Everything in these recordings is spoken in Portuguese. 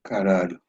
Caralho.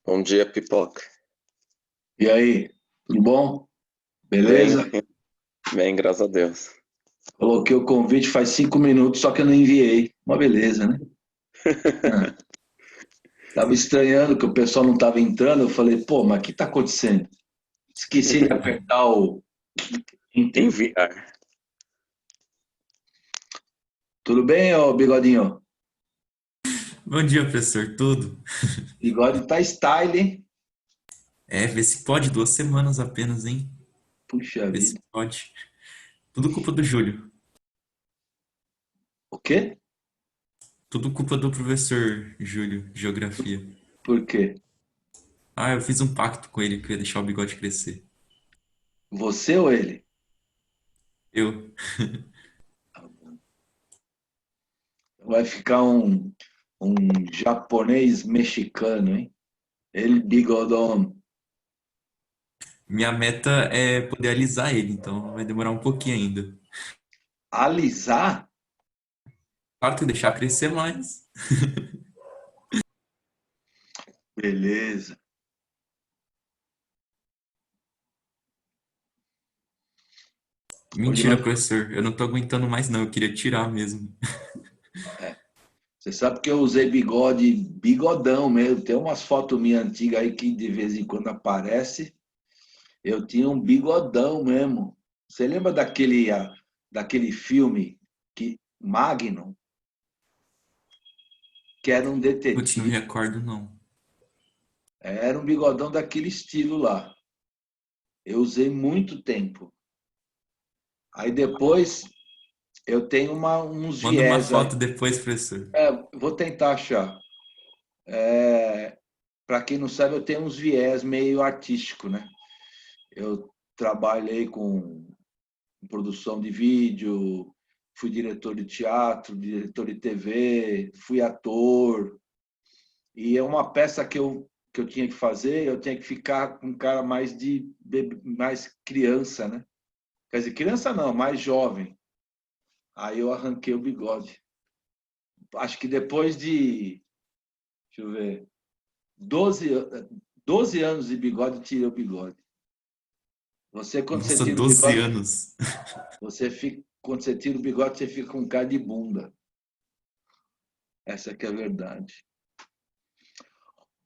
Bom dia, Pipoca. E aí, tudo bom? Bem, Beleza? bem, graças a Deus. Coloquei o convite faz 5 minutos, só que eu não enviei. Uma beleza, né? Ah, tava estranhando que o pessoal não tava entrando. Eu falei, pô, mas o que tá acontecendo? Esqueci de apertar o enter. Enviar. Tudo bem, ô Bigodinho? Bom dia, professor. Tudo? Bigode tá style, hein? Vê se pode, 2 semanas apenas, hein? Puxa Vê se vida. pode. Tudo culpa do Júlio. O quê? Tudo culpa do professor Júlio, de geografia. Por quê? Eu fiz um pacto com ele que eu ia deixar o bigode crescer. Você ou ele? Eu. Vai ficar um japonês mexicano, hein? Ele bigodão. Minha meta é poder alisar ele, então vai demorar um pouquinho ainda. Alisar? Claro que deixar crescer mais. Beleza. Hoje Mentira, nós professor. Eu não tô aguentando mais, não. Eu queria tirar mesmo. Você sabe que eu usei bigode, bigodão mesmo. Tem umas fotos minhas antigas aí que de vez em quando aparece. Eu tinha um bigodão mesmo. Você lembra daquele filme Magnum, que era um Putz, não me detetive? recordo, não. Era um bigodão daquele estilo lá. Eu usei muito tempo. Aí depois eu tenho uns Manda uma viés aí. foto depois, professor. Vou tentar achar. Para quem não sabe, eu tenho uns viés meio artístico, né? Eu trabalhei com produção de vídeo, fui diretor de teatro, diretor de TV, fui ator. E é uma peça que eu tinha que fazer, eu tinha que ficar com um cara mais criança, né? Quer dizer, criança não, mais jovem. Aí eu arranquei o bigode. Acho que depois de, deixa eu ver, 12, 12 anos de bigode, eu tirei o bigode. Quando você Nossa, tira o 12 bigode, anos. quando você tira o bigode, você fica com cara de bunda. Essa que é a verdade.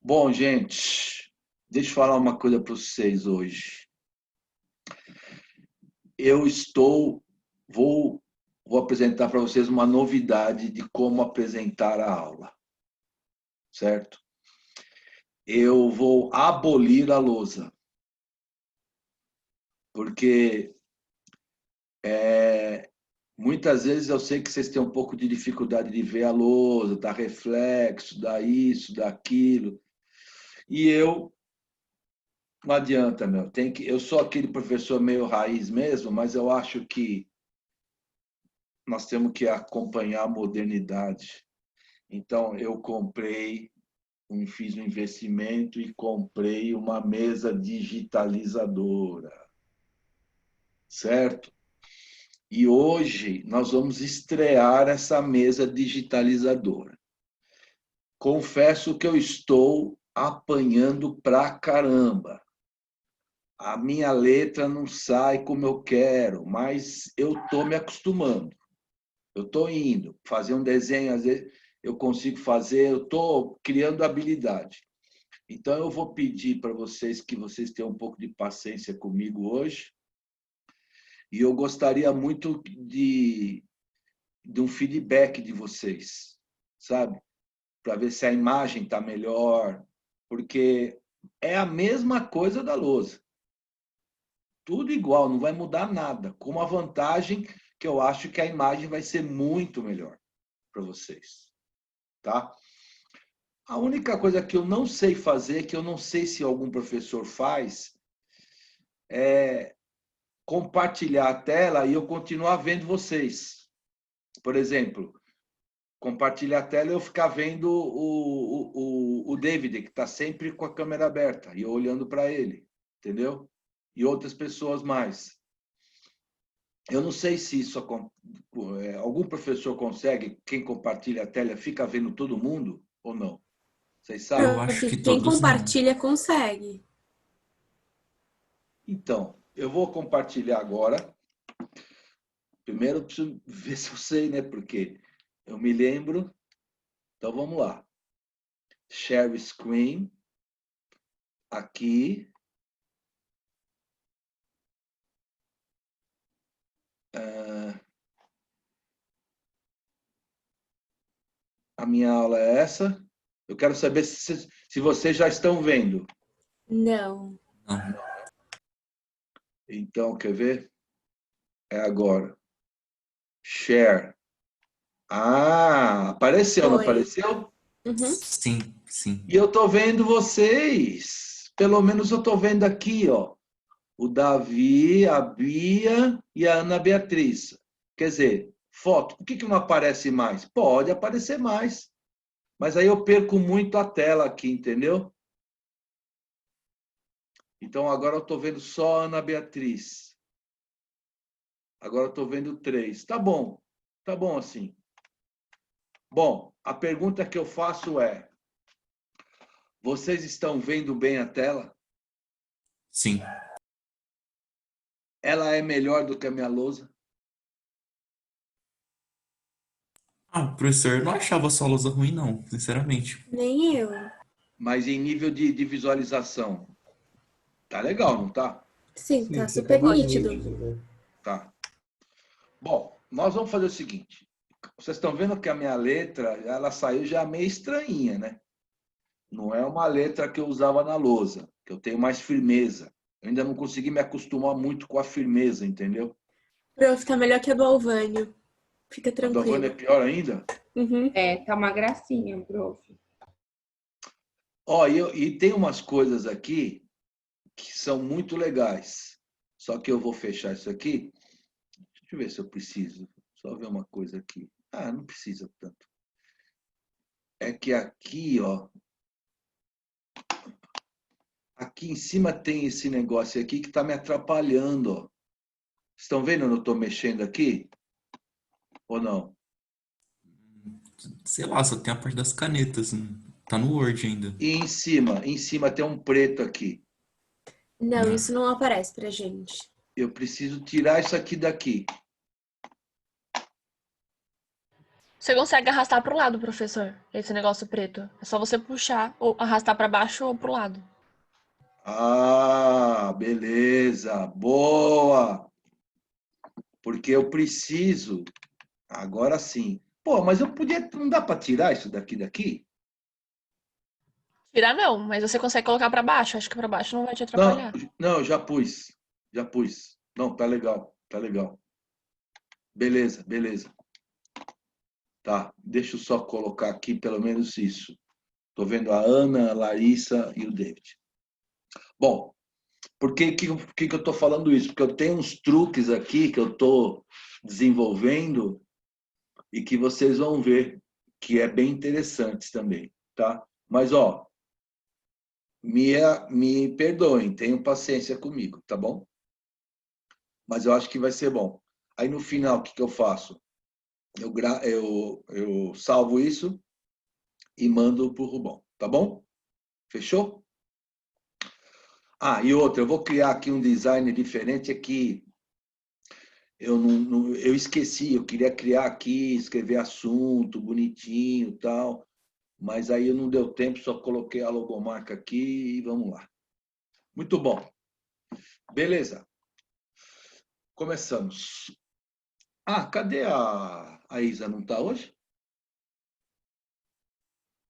Bom, gente, deixa eu falar uma coisa para vocês hoje. Eu estou, vou, vou apresentar para vocês uma novidade de como apresentar a aula, certo? Eu vou abolir a lousa, porque muitas vezes eu sei que vocês têm um pouco de dificuldade de ver a lousa, dar reflexo, dar isso, daquilo. E não adianta, meu. Eu sou aquele professor meio raiz mesmo, mas eu acho que nós temos que acompanhar a modernidade. Então, fiz um investimento e comprei uma mesa digitalizadora, certo? E hoje nós vamos estrear essa mesa digitalizadora. confesso que eu estou apanhando pra caramba. A minha letra não sai como eu quero, mas eu estou me acostumando. Eu estou indo. Fazer um desenho, às vezes, eu consigo fazer, eu estou criando habilidade. Então, eu vou pedir para vocês que vocês tenham um pouco de paciência comigo hoje. E eu gostaria muito de um feedback de vocês, sabe? Para ver se a imagem está melhor, porque é a mesma coisa da lousa. Tudo igual, não vai mudar nada. Com a vantagem que eu acho que a imagem vai ser muito melhor para vocês, tá? A única coisa que eu não sei fazer, que eu não sei se algum professor faz, é compartilhar a tela e eu continuar vendo vocês. Por exemplo, compartilhar a tela e eu ficar vendo o David, que está sempre com a câmera aberta, e eu olhando para ele, entendeu? E outras pessoas mais. Eu não sei se isso algum professor consegue, quem compartilha a tela fica vendo todo mundo ou não. Vocês sabem? Eu acho que Quem todos não. compartilha consegue. Então, eu vou compartilhar agora. Primeiro, eu preciso ver se eu sei, né? Porque eu me lembro. Então, vamos lá. Share screen. Aqui. A minha aula é essa. Eu quero saber se vocês já estão vendo. Não. Não. Então, quer ver? É agora. Share. Ah, apareceu, não Oi. apareceu? Uhum. Sim, sim. E eu tô vendo vocês. Pelo menos eu tô vendo aqui, ó. O Davi, a Bia e a Ana Beatriz. Quer dizer, foto. Por que não aparece mais? Pode aparecer mais. Mas aí eu perco muito a tela aqui, entendeu? Então agora eu estou vendo só a Ana Beatriz. Agora eu estou vendo 3. Tá bom assim. Bom, a pergunta que eu faço é: vocês estão vendo bem a tela? Sim. Ela é melhor do que a minha lousa? Ah, professor, eu não achava sua lousa ruim, não, sinceramente. Nem eu. Mas em nível de visualização, tá legal, não tá? Sim, tá super mais nítido. nítido, né? Tá. Bom, nós vamos fazer o seguinte. Vocês estão vendo que a minha letra, ela saiu já meio estranhinha, né? Não é uma letra que eu usava na lousa, que eu tenho mais firmeza. Eu ainda não consegui me acostumar muito com a firmeza, entendeu? Prof, tá melhor que a do Alvânio. Fica A da Vânia é tranquilo. pior ainda? Uhum. Tá uma gracinha, prof. Ó, e tem umas coisas aqui que são muito legais. Só que eu vou fechar isso aqui. Deixa eu ver se eu preciso. Só ver uma coisa aqui. Ah, não precisa tanto. É que aqui, ó. Aqui em cima tem esse negócio aqui que está me atrapalhando, ó. Estão vendo onde eu estou mexendo aqui? Ou não? Sei lá, só tem a parte das canetas. Tá no Word ainda. E em cima tem um preto aqui. Não, isso não aparece pra gente. Eu preciso tirar isso aqui daqui. Você consegue arrastar pro lado, professor, esse negócio preto. É só você puxar ou arrastar para baixo ou pro lado. Ah, beleza. Boa. Porque eu preciso. Agora sim. Pô, mas eu podia. Não dá para tirar isso daqui? Tirar não, mas você consegue colocar para baixo. Acho que para baixo não vai te Não, atrapalhar. não, já pus. Já pus. Não, tá legal. Tá legal. Beleza, beleza. Tá, deixa eu só colocar aqui pelo menos isso. Estou vendo a Ana, a Larissa e o David. Bom, por que eu estou falando isso? Porque eu tenho uns truques aqui que eu estou desenvolvendo e que vocês vão ver que é bem interessantes também, tá? Mas, ó, me perdoem, tenham paciência comigo, tá bom? Mas eu acho que vai ser bom. Aí, no final, o que eu faço? Eu salvo isso, e mando para o Rubão, tá bom? Fechou? Ah, e outra, eu vou criar aqui um design diferente aqui. Eu esqueci, eu queria criar aqui, escrever assunto bonitinho e tal, mas aí não deu tempo, só coloquei a logomarca aqui e vamos lá. Muito bom. Beleza. Começamos. Ah, cadê a Isa? Não está hoje?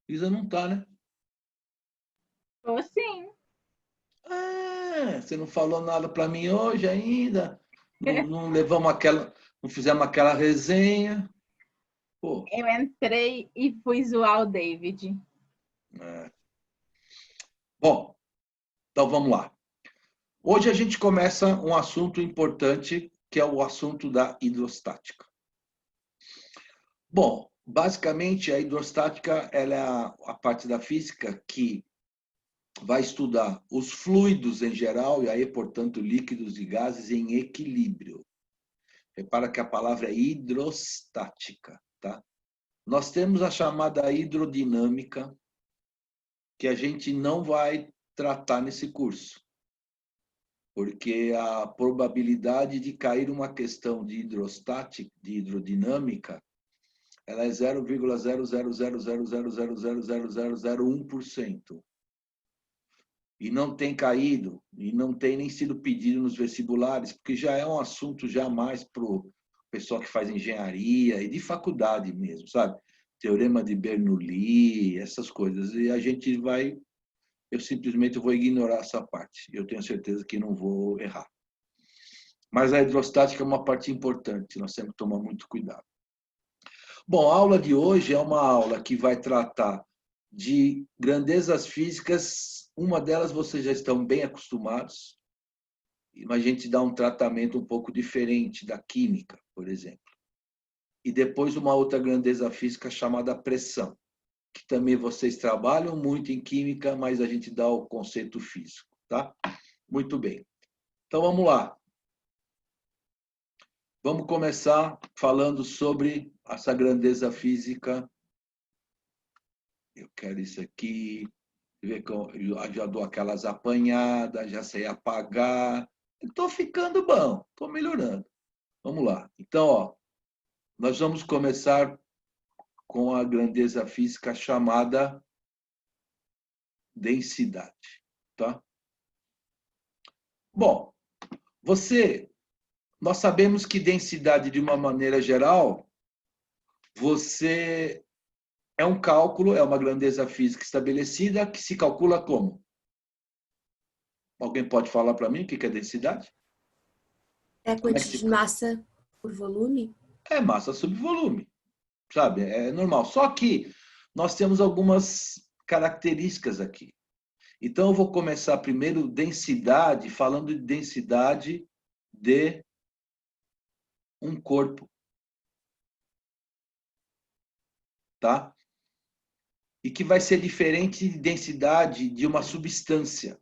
Isa não está, né? Tô sim. Ah, você não falou nada para mim hoje ainda? Não levamos não fizemos aquela resenha? Pô, Eu entrei e fui zoar o David. é. Bom, então vamos lá. Hoje a gente começa um assunto importante, que é o assunto da hidrostática. Bom, basicamente a hidrostática ela é a parte da física que vai estudar os fluidos em geral, e aí, portanto, líquidos e gases em equilíbrio. Repara que a palavra é hidrostática, tá? Nós temos a chamada hidrodinâmica, que a gente não vai tratar nesse curso, porque a probabilidade de cair uma questão de hidrostática, de hidrodinâmica, ela é 0,00000000001%. E não tem caído, e não tem nem sido pedido nos vestibulares, porque já é um assunto já mais para o pessoal que faz engenharia e de faculdade mesmo, sabe? Teorema de Bernoulli, essas coisas. E a gente vai, eu simplesmente vou ignorar essa parte. Eu tenho certeza que não vou errar. Mas a hidrostática é uma parte importante, nós temos que tomar muito cuidado. Bom, a aula de hoje é uma aula que vai tratar de grandezas físicas. Uma delas vocês já estão bem acostumados, mas a gente dá um tratamento um pouco diferente da química, por exemplo. E depois uma outra grandeza física chamada pressão, que também vocês trabalham muito em química, mas a gente dá o conceito físico, tá? Muito bem. Então vamos lá. Vamos começar falando sobre essa grandeza física. Eu quero isso aqui. Vê que eu já dou aquelas apanhadas, já sei apagar. Estou ficando bom, estou melhorando. Vamos lá. Então, ó, nós vamos começar com a grandeza física chamada densidade, tá? Bom, nós sabemos que densidade, de uma maneira geral, é um cálculo, é uma grandeza física estabelecida que se calcula como? Alguém pode falar para mim o que é densidade? É a quantidade de massa por volume? É massa sobre volume, sabe? É normal. Só que nós temos algumas características aqui. Então, eu vou começar primeiro densidade, falando de densidade de um corpo. Tá? E que vai ser diferente de densidade de uma substância.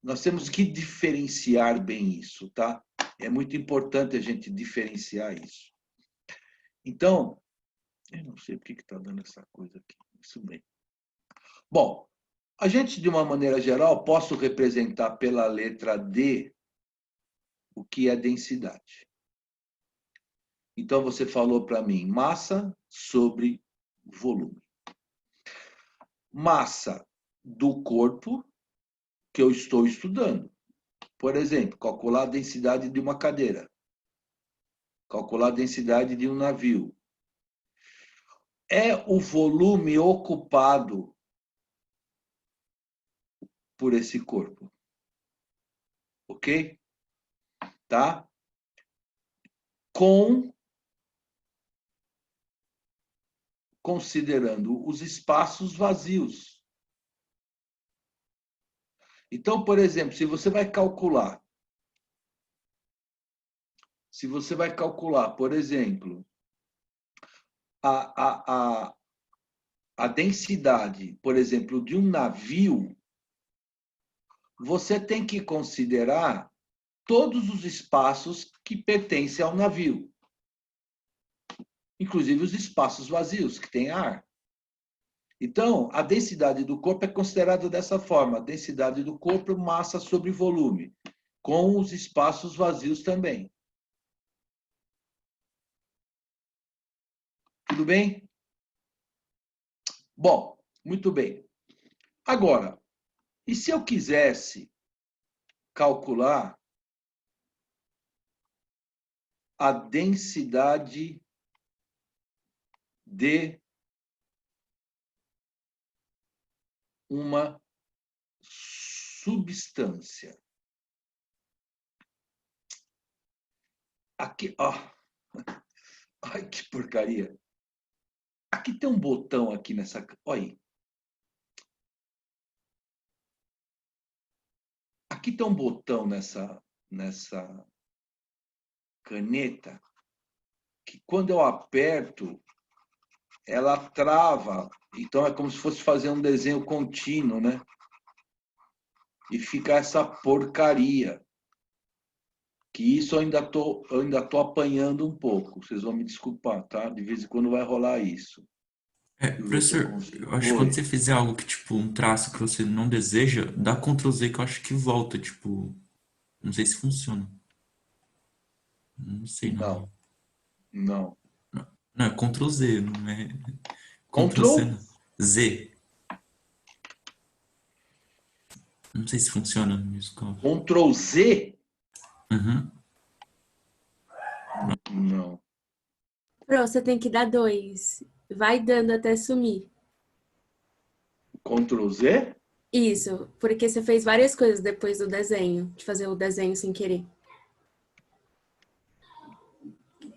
Nós temos que diferenciar bem isso, tá? É muito importante a gente diferenciar isso. Então, eu não sei por que está dando essa coisa aqui. Isso bem. Bom, a gente, de uma maneira geral, posso representar pela letra D o que é densidade. Então, você falou para mim massa sobre volume. Massa do corpo que eu estou estudando. Por exemplo, calcular a densidade de uma cadeira. Calcular a densidade de um navio. É o volume ocupado por esse corpo. Ok? Tá? Considerando os espaços vazios. Então, por exemplo, se você vai calcular, por exemplo, a densidade, por exemplo, de um navio, você tem que considerar todos os espaços que pertencem ao navio, inclusive os espaços vazios, que tem ar. Então, a densidade do corpo é considerada dessa forma. A densidade do corpo, massa sobre volume, com os espaços vazios também. Tudo bem? Bom, muito bem. Agora, e se eu quisesse calcular a densidade de uma substância? Aqui, ó. Ai, que porcaria. Aqui tem um botão aqui nessa... Olha aí. Aqui tem um botão nessa caneta que quando eu aperto, ela trava. Então é como se fosse fazer um desenho contínuo, né? E fica essa porcaria. Que isso eu ainda tô apanhando um pouco. Vocês vão me desculpar, tá? De vez em quando vai rolar isso. Professor, eu acho que quando você fizer algo que, tipo, um traço que você não deseja, dá Ctrl Z que eu acho que volta, tipo... Não sei se funciona. Não sei, não. Não. Não, é Ctrl Z, não é... Ctrl? Z, não. Z. Não sei se funciona isso. Ctrl Z? Uhum. Não. Pro, você tem que dar 2. Vai dando até sumir. Ctrl Z? Isso, porque você fez várias coisas depois do desenho, de fazer o desenho sem querer.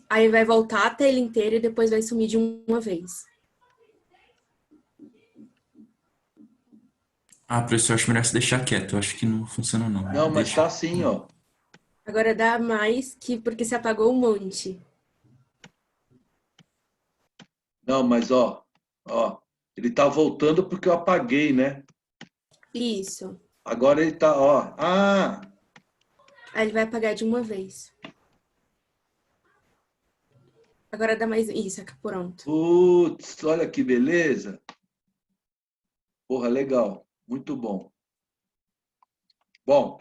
Aí vai voltar a tela inteira e depois vai sumir de uma vez. Professor, acho melhor você deixar quieto. Eu acho que não funciona, não. Não, mas Deixa. tá assim, ó. Agora dá mais que porque você apagou um monte. Não, mas ó. Ele tá voltando porque eu apaguei, né? Isso. Agora ele tá, ó. Aí ele vai apagar de uma vez. Agora dá mais... Isso, pronto. Putz, olha que beleza. Porra, legal. Muito bom. Bom,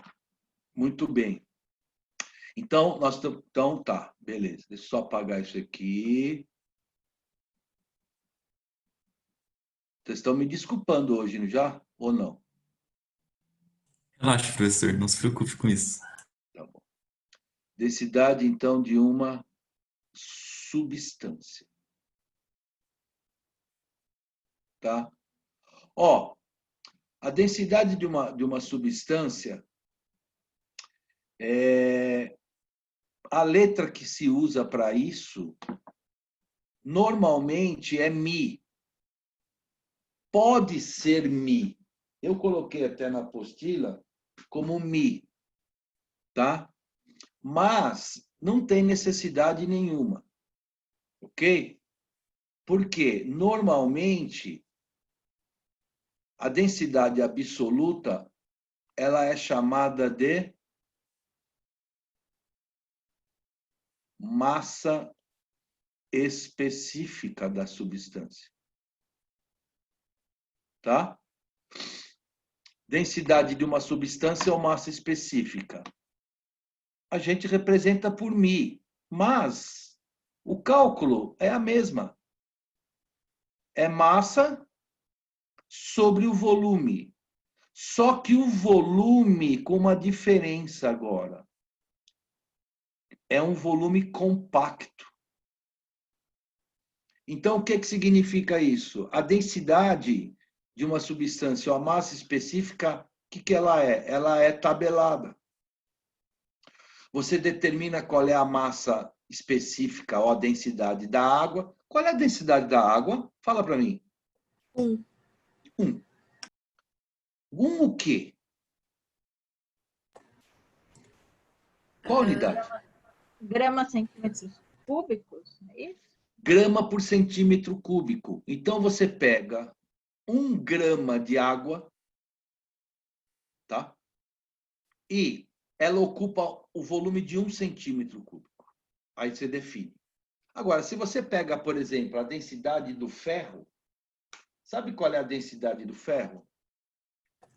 muito bem. Então, então tá, beleza. Deixa eu só apagar isso aqui. Vocês estão me desculpando hoje, não já? Ou não? Relaxa, professor. Não se preocupe com isso. Tá bom. Densidade, então, de uma substância. Tá? Ó, a densidade de uma substância, a letra que se usa para isso, normalmente é Mi. Pode ser Mi. Eu coloquei até na apostila como Mi, tá? Mas não tem necessidade nenhuma, ok? Porque, normalmente, a densidade absoluta, ela é chamada de massa específica da substância. Tá? Densidade de uma substância ou massa específica. A gente representa por μ, mas o cálculo é a mesma. É massa sobre o volume. Só que o volume com uma diferença agora. É um volume compacto. Então, o que significa isso? A densidade de uma substância ou a massa específica, o que ela é? Ela é tabelada. Você determina qual é a massa específica ou a densidade da água. Qual é a densidade da água? Fala para mim. 1. 1. 1 o quê? Qual unidade? Grama centímetros cúbicos, é isso? Grama por centímetro cúbico. Então, você pega 1 grama de água, tá? E ela ocupa o volume de 1 centímetro cúbico. Aí você define. Agora, se você pega, por exemplo, a densidade do ferro, Sabe qual é a densidade do ferro?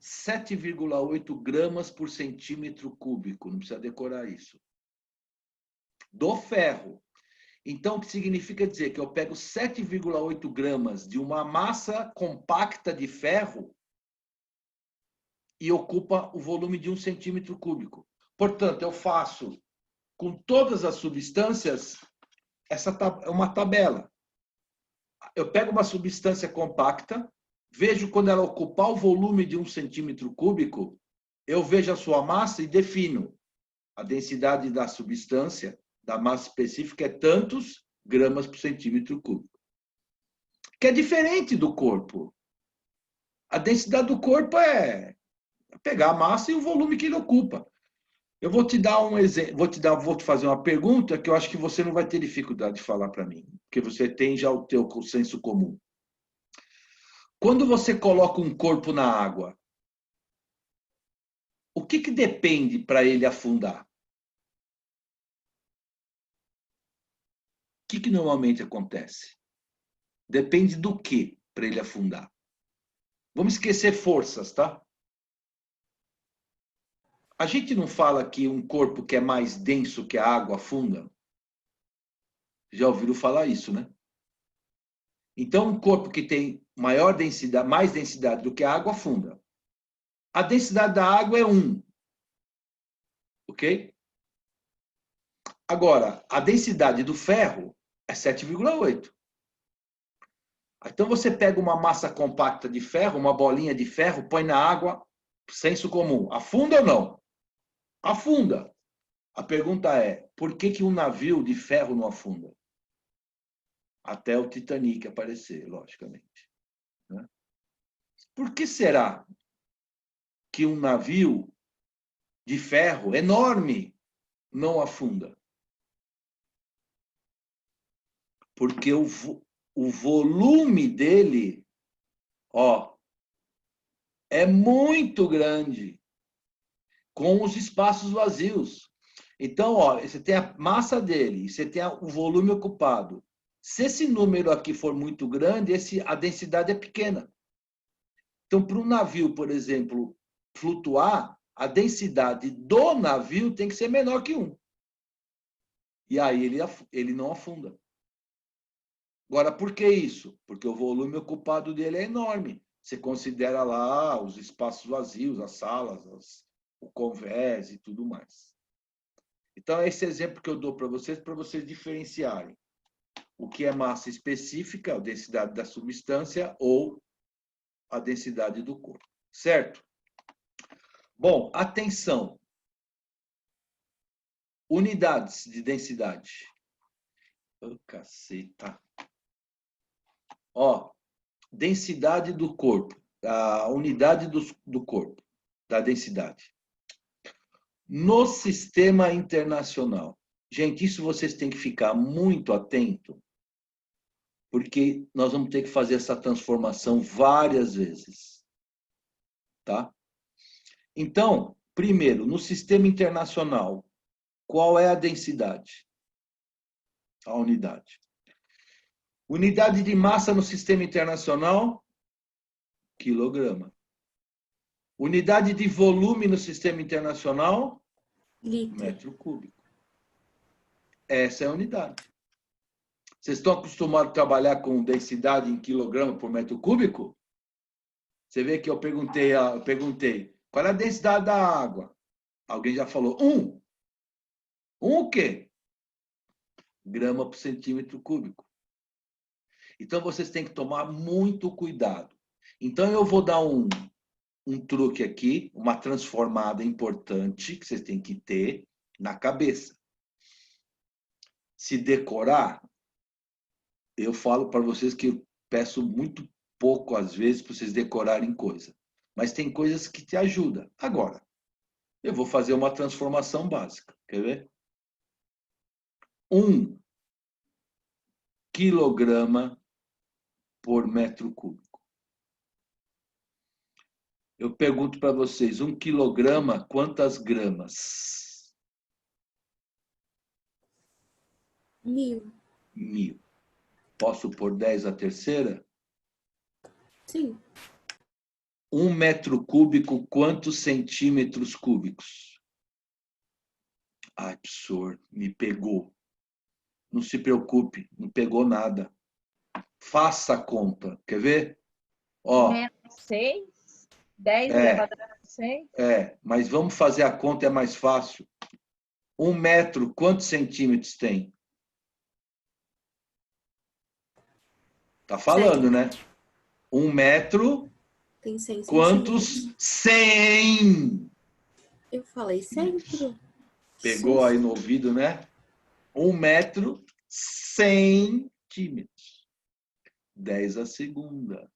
7,8 gramas por centímetro cúbico. Não precisa decorar isso. Do ferro. Então, o que significa dizer que eu pego 7,8 gramas de uma massa compacta de ferro e ocupa o volume de 1 centímetro cúbico. Portanto, eu faço com todas as substâncias, essa é uma tabela. Eu pego uma substância compacta, vejo quando ela ocupar o volume de 1 centímetro cúbico, eu vejo a sua massa e defino a densidade da substância, da massa específica, é tantos gramas por centímetro cúbico. Que é diferente do corpo. A densidade do corpo é pegar a massa e o volume que ele ocupa. Eu vou te dar um exemplo, vou te fazer uma pergunta que eu acho que você não vai ter dificuldade de falar para mim, porque você tem já o teu senso comum. Quando você coloca um corpo na água, o que depende para ele afundar? O que normalmente acontece? Depende do que para ele afundar? Vamos esquecer forças, tá? A gente não fala que um corpo que é mais denso que a água afunda? Já ouviram falar isso, né? Então, um corpo que tem maior densidade, mais densidade do que a água afunda. A densidade da água é 1. Ok? Agora, a densidade do ferro é 7,8. Então, você pega uma massa compacta de ferro, uma bolinha de ferro, põe na água, senso comum. Afunda ou não? Afunda. A pergunta é, por que um navio de ferro não afunda? Até o Titanic aparecer, logicamente. Né? Por que será que um navio de ferro enorme não afunda? Porque o volume dele, ó, é muito grande, com os espaços vazios. Então, ó, você tem a massa dele, você tem o volume ocupado. Se esse número aqui for muito grande, a densidade é pequena. Então, para um navio, por exemplo, flutuar, a densidade do navio tem que ser menor que 1. E aí ele não afunda. Agora, por que isso? Porque o volume ocupado dele é enorme. Você considera lá os espaços vazios, as salas, o convés e tudo mais. Então, é esse exemplo que eu dou para vocês diferenciarem o que é massa específica, a densidade da substância, ou a densidade do corpo. Certo? Bom, atenção. Unidades de densidade. Ô, caceta. Ó, densidade do corpo. A unidade do corpo, da densidade. No sistema internacional. Gente, isso vocês têm que ficar muito atento, porque nós vamos ter que fazer essa transformação várias vezes. Tá? Então, primeiro, no sistema internacional, qual é a densidade? A unidade. Unidade de massa no sistema internacional? Quilograma. Unidade de volume no sistema internacional? Litro. Metro cúbico. Essa é a unidade. Vocês estão acostumados a trabalhar com densidade em quilograma por metro cúbico? Você vê que eu perguntei, qual é a densidade da água? Alguém já falou, 1. 1 o quê? Grama por centímetro cúbico. Então, vocês têm que tomar muito cuidado. Então, eu vou dar um truque aqui, uma transformada importante que vocês têm que ter na cabeça. Se decorar, eu falo para vocês que eu peço muito pouco, às vezes, para vocês decorarem coisa. Mas tem coisas que te ajudam. Agora, eu vou fazer uma transformação básica. Quer ver? 1 quilograma por metro cúbico. Eu pergunto para vocês, 1 quilograma, quantas gramas? 1000. 1000. Posso pôr 10 a terceira? Sim. 1 metro cúbico, quantos centímetros cúbicos? Ai, professor, me pegou. Não se preocupe, não pegou nada. Faça a conta. Quer ver? Ó, Menos 6, 10 É. elevado a 6. mas vamos fazer a conta, é mais fácil. 1 metro, quantos centímetros tem? Tá falando, né? 1 metro, Tem 100 quantos? centímetros. 100! Eu falei sempre. Pegou aí no ouvido, né? 1 metro, 100 centímetros. 10 a segunda.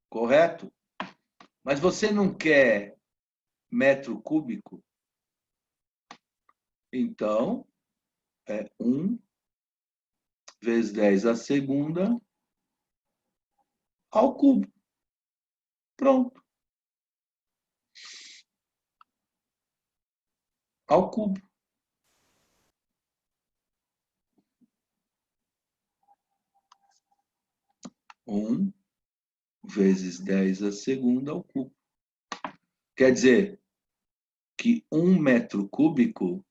Correto? Mas você não quer metro cúbico? Então, é 1 vezes 10 a segunda ao cubo. Pronto. Ao cubo. Um vezes 10 a segunda ao cubo. Quer dizer que 1 metro cúbico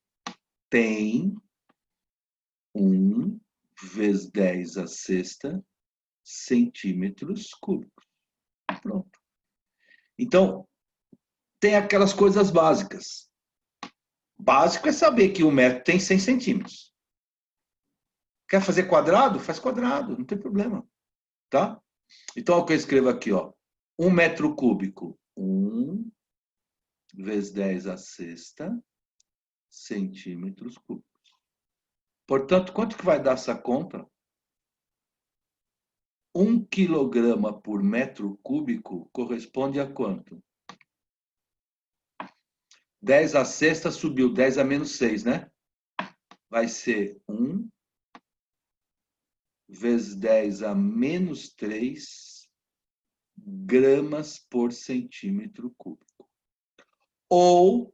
tem 1 vezes 10 a sexta centímetros cúbicos. Pronto. Então, tem aquelas coisas básicas. Básico é saber que 1 metro tem 100 centímetros. Quer fazer quadrado? Faz quadrado, não tem problema. Tá? Então, o que eu escrevo aqui, ó. 1 metro cúbico. 1 vezes 10 a sexta centímetros cúbicos. Portanto, quanto que vai dar essa conta? 1 quilograma por metro cúbico corresponde a quanto? 10 a sexta subiu, 10 a menos 6, né? Vai ser 1 vezes 10 a menos 3 gramas por centímetro cúbico. Ou,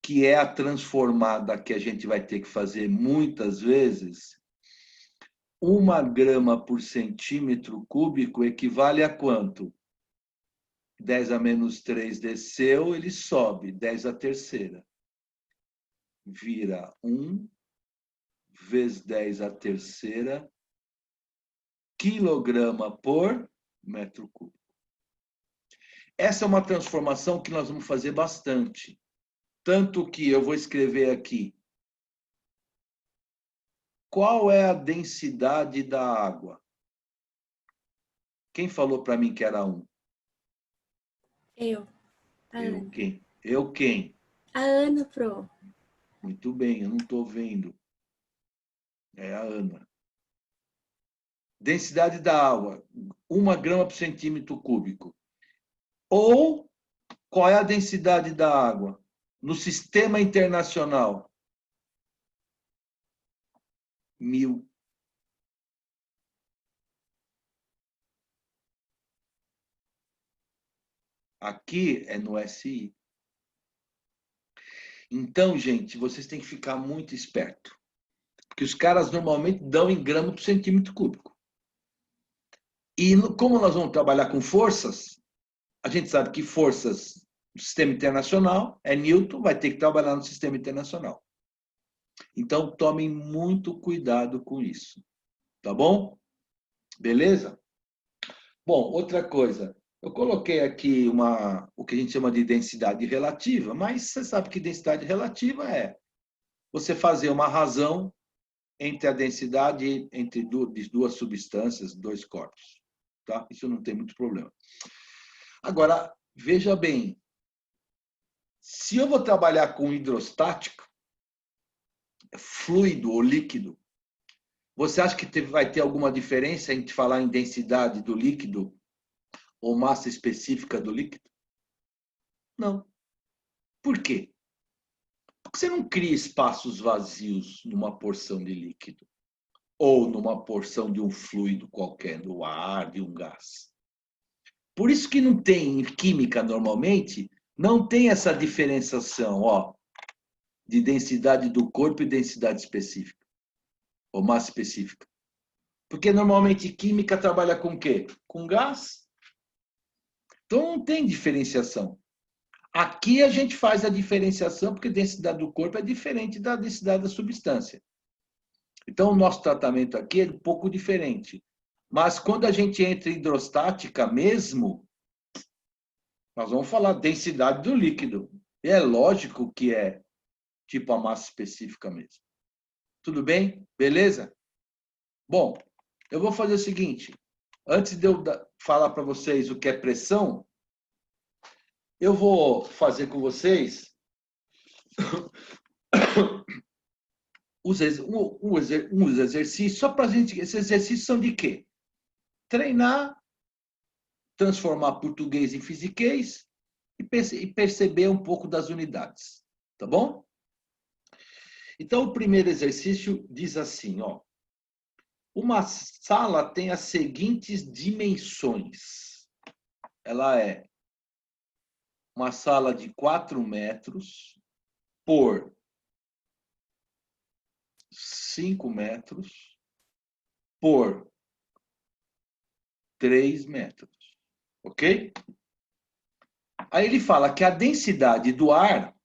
que é a transformada que a gente vai ter que fazer muitas vezes, 1 grama por centímetro cúbico equivale a quanto? 10 a menos 3 desceu, ele sobe, 10 a terceira. Vira 1 vezes 10 a terceira quilograma por metro cúbico. Essa é uma transformação que nós vamos fazer bastante. Tanto que eu vou escrever aqui. Qual é a densidade da água? Quem falou para mim que era 1? Eu. A Eu Ana. quem? Eu quem? A Ana, pro. Muito bem, eu não estou vendo. É a Ana. Densidade da água, 1 grama por centímetro cúbico. Ou, qual é a densidade da água? No sistema internacional? 1000. Aqui é no SI. Então, gente, vocês têm que ficar muito esperto. Porque os caras normalmente dão em grama por centímetro cúbico. E como nós vamos trabalhar com forças, a gente sabe que forças do sistema internacional é Newton, vai ter que trabalhar no sistema internacional. Então, tomem muito cuidado com isso. Tá bom? Beleza? Bom, outra coisa. Eu coloquei aqui o que a gente chama de densidade relativa, mas você sabe que densidade relativa é você fazer uma razão entre a densidade entre duas substâncias, dois corpos. Tá? Isso não tem muito problema. Agora, veja bem, se eu vou trabalhar com hidrostática, fluido ou líquido, você acha que vai ter alguma diferença entre falar em densidade do líquido ou massa específica do líquido? Não. Por quê? Porque você não cria espaços vazios numa porção de líquido ou numa porção de um fluido qualquer, do ar, de um gás. Por isso que não tem, em química, normalmente, não tem essa diferenciação, ó, de densidade do corpo e densidade específica, ou massa específica. Porque normalmente química trabalha com o quê? Com gás. Então não tem diferenciação. Aqui a gente faz a diferenciação porque a densidade do corpo é diferente da densidade da substância. Então o nosso tratamento aqui é um pouco diferente. Mas quando a gente entra em hidrostática mesmo, nós vamos falar densidade do líquido. E é lógico que é tipo a massa específica mesmo. Tudo bem? Beleza? Bom, eu vou fazer o seguinte. Antes de eu falar para vocês o que é pressão, eu vou fazer com vocês uns exercícios, só para a gente... Esses exercícios são de quê? Treinar, transformar português em fisiquês e perceber um pouco das unidades. Tá bom? Então, o primeiro exercício diz assim, ó. Uma sala tem as seguintes dimensões. Ela é uma sala de 4 metros por 5 metros por 3 metros. Ok? Aí ele fala que a densidade do ar,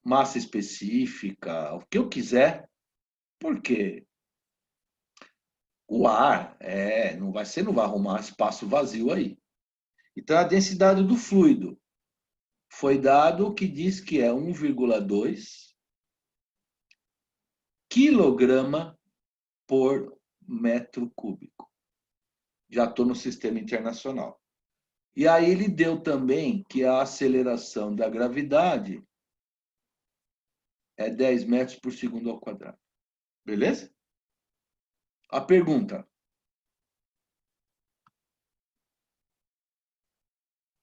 massa específica, o que eu quiser, porque o ar, você não vai arrumar espaço vazio aí. Então, a densidade do fluido foi dado que diz que é 1,2 quilograma por metro cúbico. Já estou no sistema internacional. E aí ele deu também que a aceleração da gravidade é 10 metros por segundo ao quadrado. Beleza? A pergunta: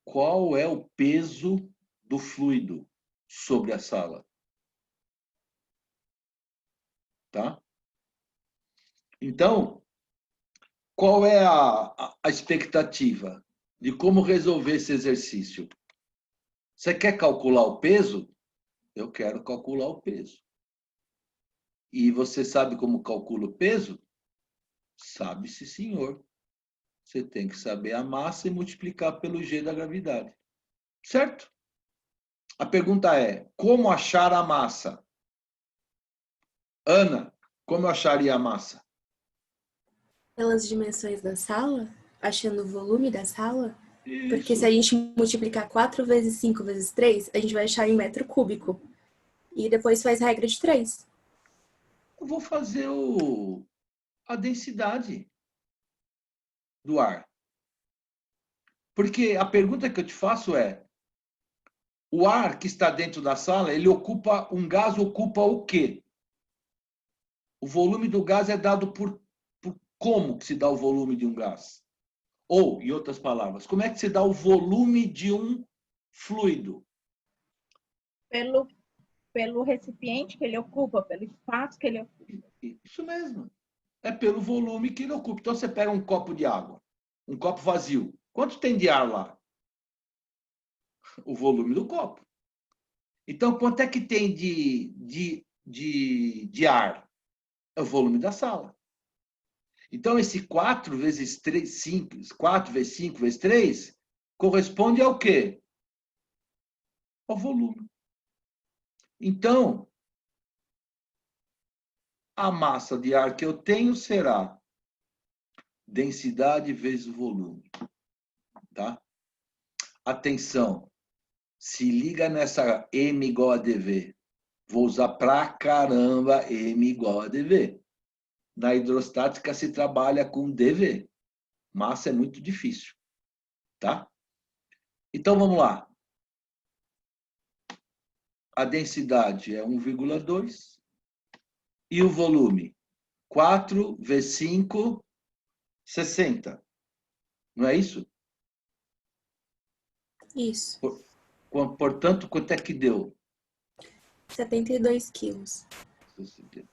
qual é o peso do fluido sobre a sala? Tá? Então, qual é a expectativa de como resolver esse exercício? Você quer calcular o peso? Eu quero calcular o peso. E você sabe como calcula o peso? Sabe-se, senhor. Você tem que saber a massa e multiplicar pelo G da gravidade. Certo? A pergunta é, como achar a massa? Ana, como eu acharia a massa? Pelas dimensões da sala, achando o volume da sala, porque se Isso. a gente multiplicar 4 vezes 5 vezes 3, a gente vai achar em metro cúbico. E depois faz regra de 3. Eu vou fazer a densidade do ar. Porque a pergunta que eu te faço é, o ar que está dentro da sala, um gás ocupa o quê? O volume do gás é dado por como que se dá o volume de um gás? Ou, em outras palavras, como é que se dá o volume de um fluido? Pelo recipiente que ele ocupa, pelo espaço que ele ocupa. Isso mesmo. É pelo volume que ele ocupa. Então, você pega um copo de água, um copo vazio. Quanto tem de ar lá? O volume do copo. Então, quanto é que tem de ar? É o volume da sala. Então, esse 4 vezes 3, 5, 4 vezes 5 vezes 3, corresponde ao quê? Ao volume. Então, a massa de ar que eu tenho será densidade vezes volume. Tá? Atenção, se liga nessa M igual a dV. Vou usar pra caramba M igual a dV. Na hidrostática se trabalha com dV. Massa é muito difícil. Tá? Então, vamos lá. A densidade é 1,2. E o volume? 4 vezes 5, 60. Não é isso? Isso. Portanto, quanto é que deu? 72 quilos.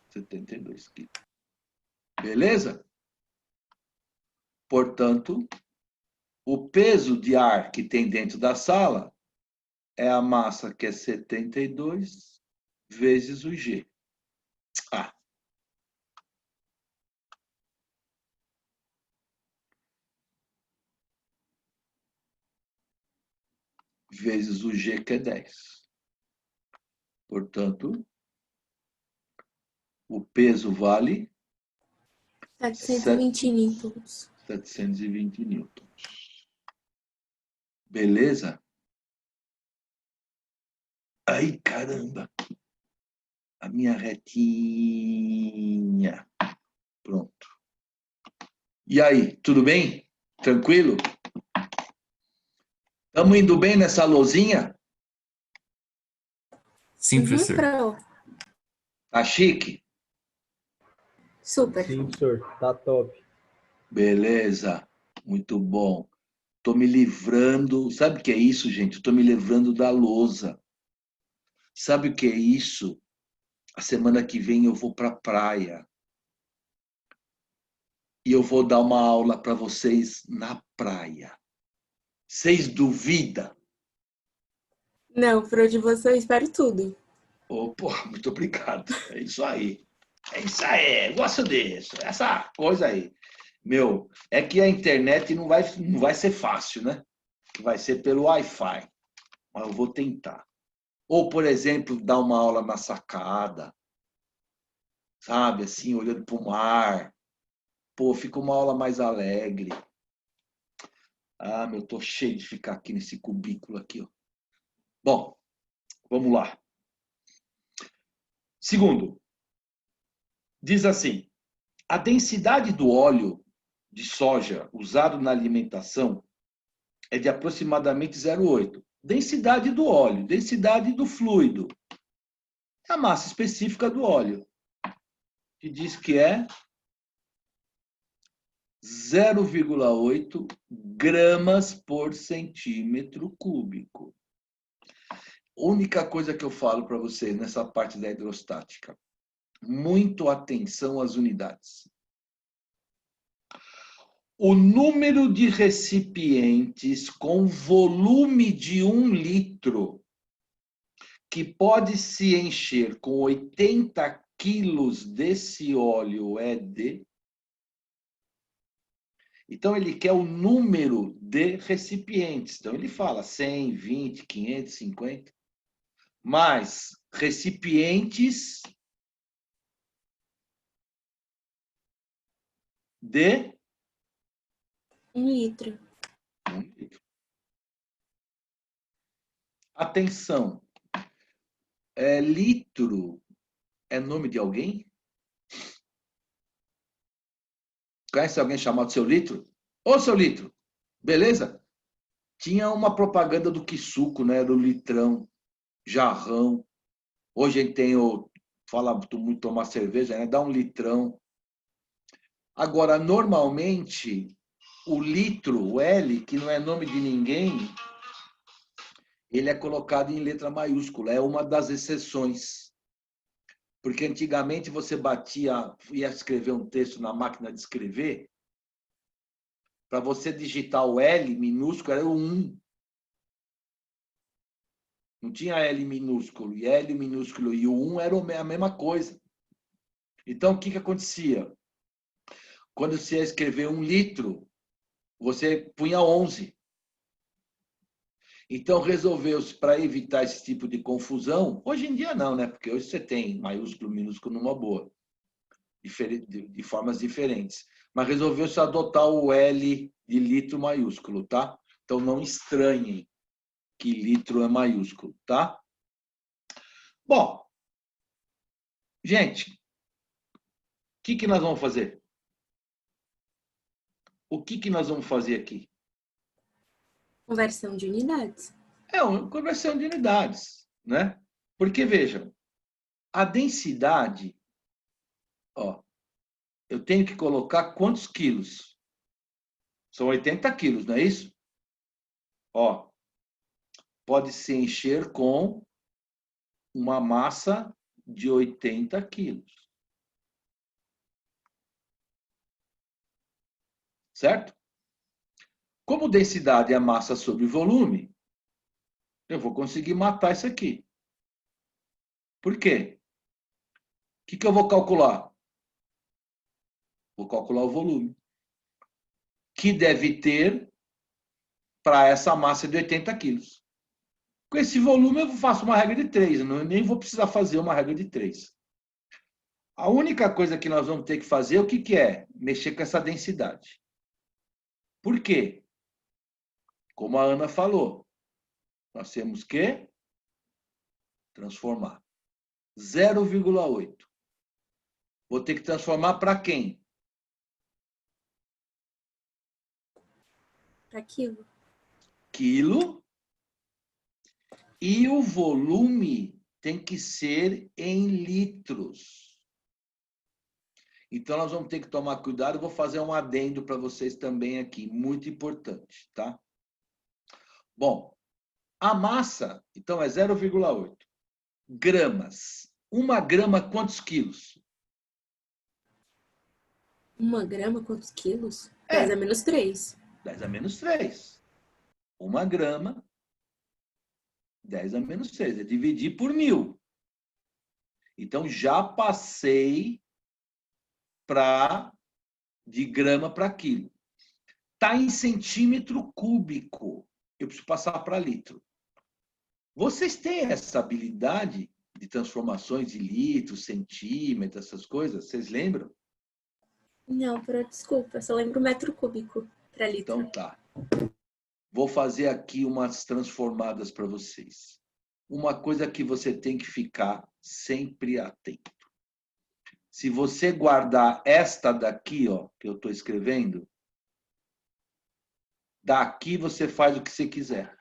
72 quilos. Beleza? Portanto, o peso de ar que tem dentro da sala é a massa, que é 72 vezes o G. Ah. vezes o G, que é 10. Portanto, o peso vale 720 newtons. 720 newtons. Beleza? Ai, caramba! A minha retinha. Pronto. E aí, tudo bem? Tranquilo? Estamos indo bem nessa lousinha? Sim, professor. Pro. Tá chique? Super. Sim, senhor. Tá top. Beleza. Muito bom. Estou me livrando. Sabe o que é isso, gente? Estou me livrando da lousa. Sabe o que é isso? A semana que vem eu vou para a praia. E eu vou dar uma aula para vocês na praia. Vocês duvidam? Não, pro de você eu espero tudo. Oh, pô, muito obrigado. É isso aí. É isso aí. Gosto disso. Essa coisa aí. Meu, é que a internet não vai ser fácil, né? Que vai ser pelo Wi-Fi. Mas eu vou tentar. Ou, por exemplo, dar uma aula na sacada. Sabe, assim, olhando para o mar. Pô, fica uma aula mais alegre. Ah, meu, tô cheio de ficar aqui nesse cubículo aqui, ó. Bom, vamos lá. Segundo, diz assim: a densidade do óleo de soja usado na alimentação é de aproximadamente 0,8. Densidade do óleo, densidade do fluido. É a massa específica do óleo, que diz que é 0,8 gramas por centímetro cúbico. Única coisa que eu falo para você nessa parte da hidrostática: muito atenção às unidades. O número de recipientes com volume de 1 litro que pode se encher com 80 quilos desse óleo é de... Então, ele quer o número de recipientes. Então, ele fala 100, 20, 550. Mas recipientes de 1 litro. 1 litro. Atenção. Litro é nome de alguém? Conhece alguém chamado Seu Litro? Ô, Seu Litro, beleza? Tinha uma propaganda do Quisuco, né? Do litrão, jarrão. Hoje a gente tem fala muito tomar cerveja, né? Dá um litrão. Agora, normalmente, o litro, o L, que não é nome de ninguém, ele é colocado em letra maiúscula. É uma das exceções. Porque antigamente você ia escrever um texto na máquina de escrever, para você digitar o L minúsculo era o 1. Não tinha L minúsculo. E L minúsculo e o 1 era a mesma coisa. Então, o que acontecia? Quando você ia escrever 1 litro, você punha 11. Então, resolveu-se, para evitar esse tipo de confusão, hoje em dia não, né? Porque hoje você tem maiúsculo, minúsculo numa boa, de formas diferentes. Mas resolveu-se adotar o L de litro maiúsculo, tá? Então, não estranhem que litro é maiúsculo, tá? Bom, gente, o que nós vamos fazer? O que nós vamos fazer aqui? Conversão de unidades. É uma conversão de unidades, né? Porque, vejam, a densidade, ó, eu tenho que colocar quantos quilos? São 80 quilos, não é isso? Ó, pode se encher com uma massa de 80 quilos. Certo? Como densidade é massa sobre volume, eu vou conseguir matar isso aqui. Por quê? O que eu vou calcular? Vou calcular o volume. Que deve ter para essa massa de 80 quilos. Com esse volume eu faço uma regra de 3, eu nem vou precisar fazer uma regra de 3. A única coisa que nós vamos ter que fazer, o que é? Mexer com essa densidade. Por quê? Como a Ana falou, nós temos que transformar. 0,8. Vou ter que transformar para quem? Para quilo. Quilo. E o volume tem que ser em litros. Então, nós vamos ter que tomar cuidado. Eu vou fazer um adendo para vocês também aqui, muito importante, tá? Bom, a massa, então, é 0,8 gramas. 1 grama, quantos quilos? 1 grama, quantos quilos? 10 a menos 3. 10 a menos 3. 1 grama, 10 a menos 3. É dividir por 1000. Então, já passei de grama para quilo. Está em centímetro cúbico. Eu preciso passar para litro. Vocês têm essa habilidade de transformações de litro, centímetro, essas coisas? Vocês lembram? Não, desculpa, eu só lembro metro cúbico para litro. Então tá. Vou fazer aqui umas transformadas para vocês. Uma coisa que você tem que ficar sempre atento. Se você guardar esta daqui, ó, que eu estou escrevendo, daqui você faz o que você quiser.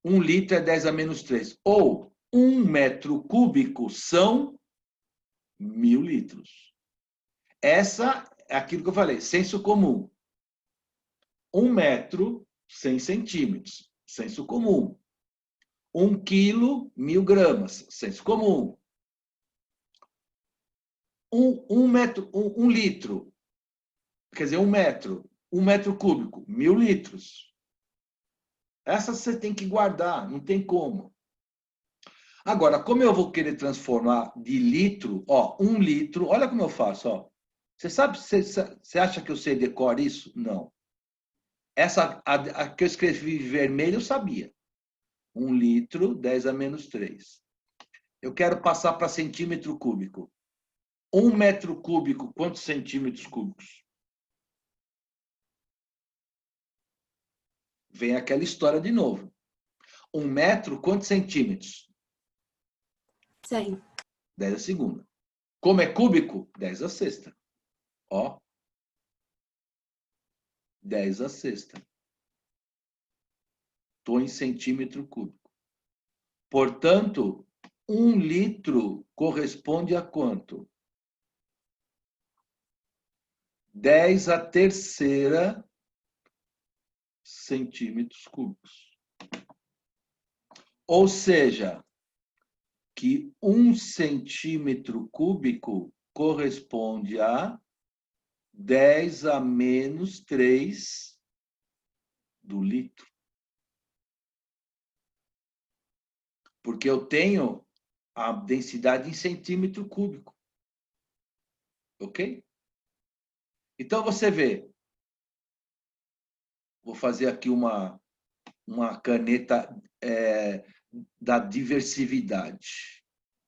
1 litro é 10 a menos 3. Ou 1 metro cúbico são 1000 litros. Essa é aquilo que eu falei, senso comum. 1 metro, 100 centímetros, senso comum. 1 quilo, 1000 gramas, senso comum. 1 litro, quer dizer, 1 metro. 1 metro cúbico, 1000 litros. Essa você tem que guardar, não tem como. Agora, como eu vou querer transformar de litro, ó, 1 litro, olha como eu faço, ó. Você acha que eu sei decorar isso? Não. Essa, a que eu escrevi vermelho, eu sabia. 1 litro, 10 a menos 3. Eu quero passar para centímetro cúbico. 1 metro cúbico, quantos centímetros cúbicos? Vem aquela história de novo. 1 metro, quantos centímetros? 100. 10 a segunda. Como é cúbico? 10 a sexta. Ó. 10 a sexta. Estou em centímetro cúbico. Portanto, 1 litro corresponde a quanto? 10 a terceira centímetros cúbicos. Ou seja, que 1 centímetro cúbico corresponde a 10 a menos 3 do litro. Porque eu tenho a densidade em centímetro cúbico. Ok? Então, você vê. Vou fazer aqui uma caneta da diversidade.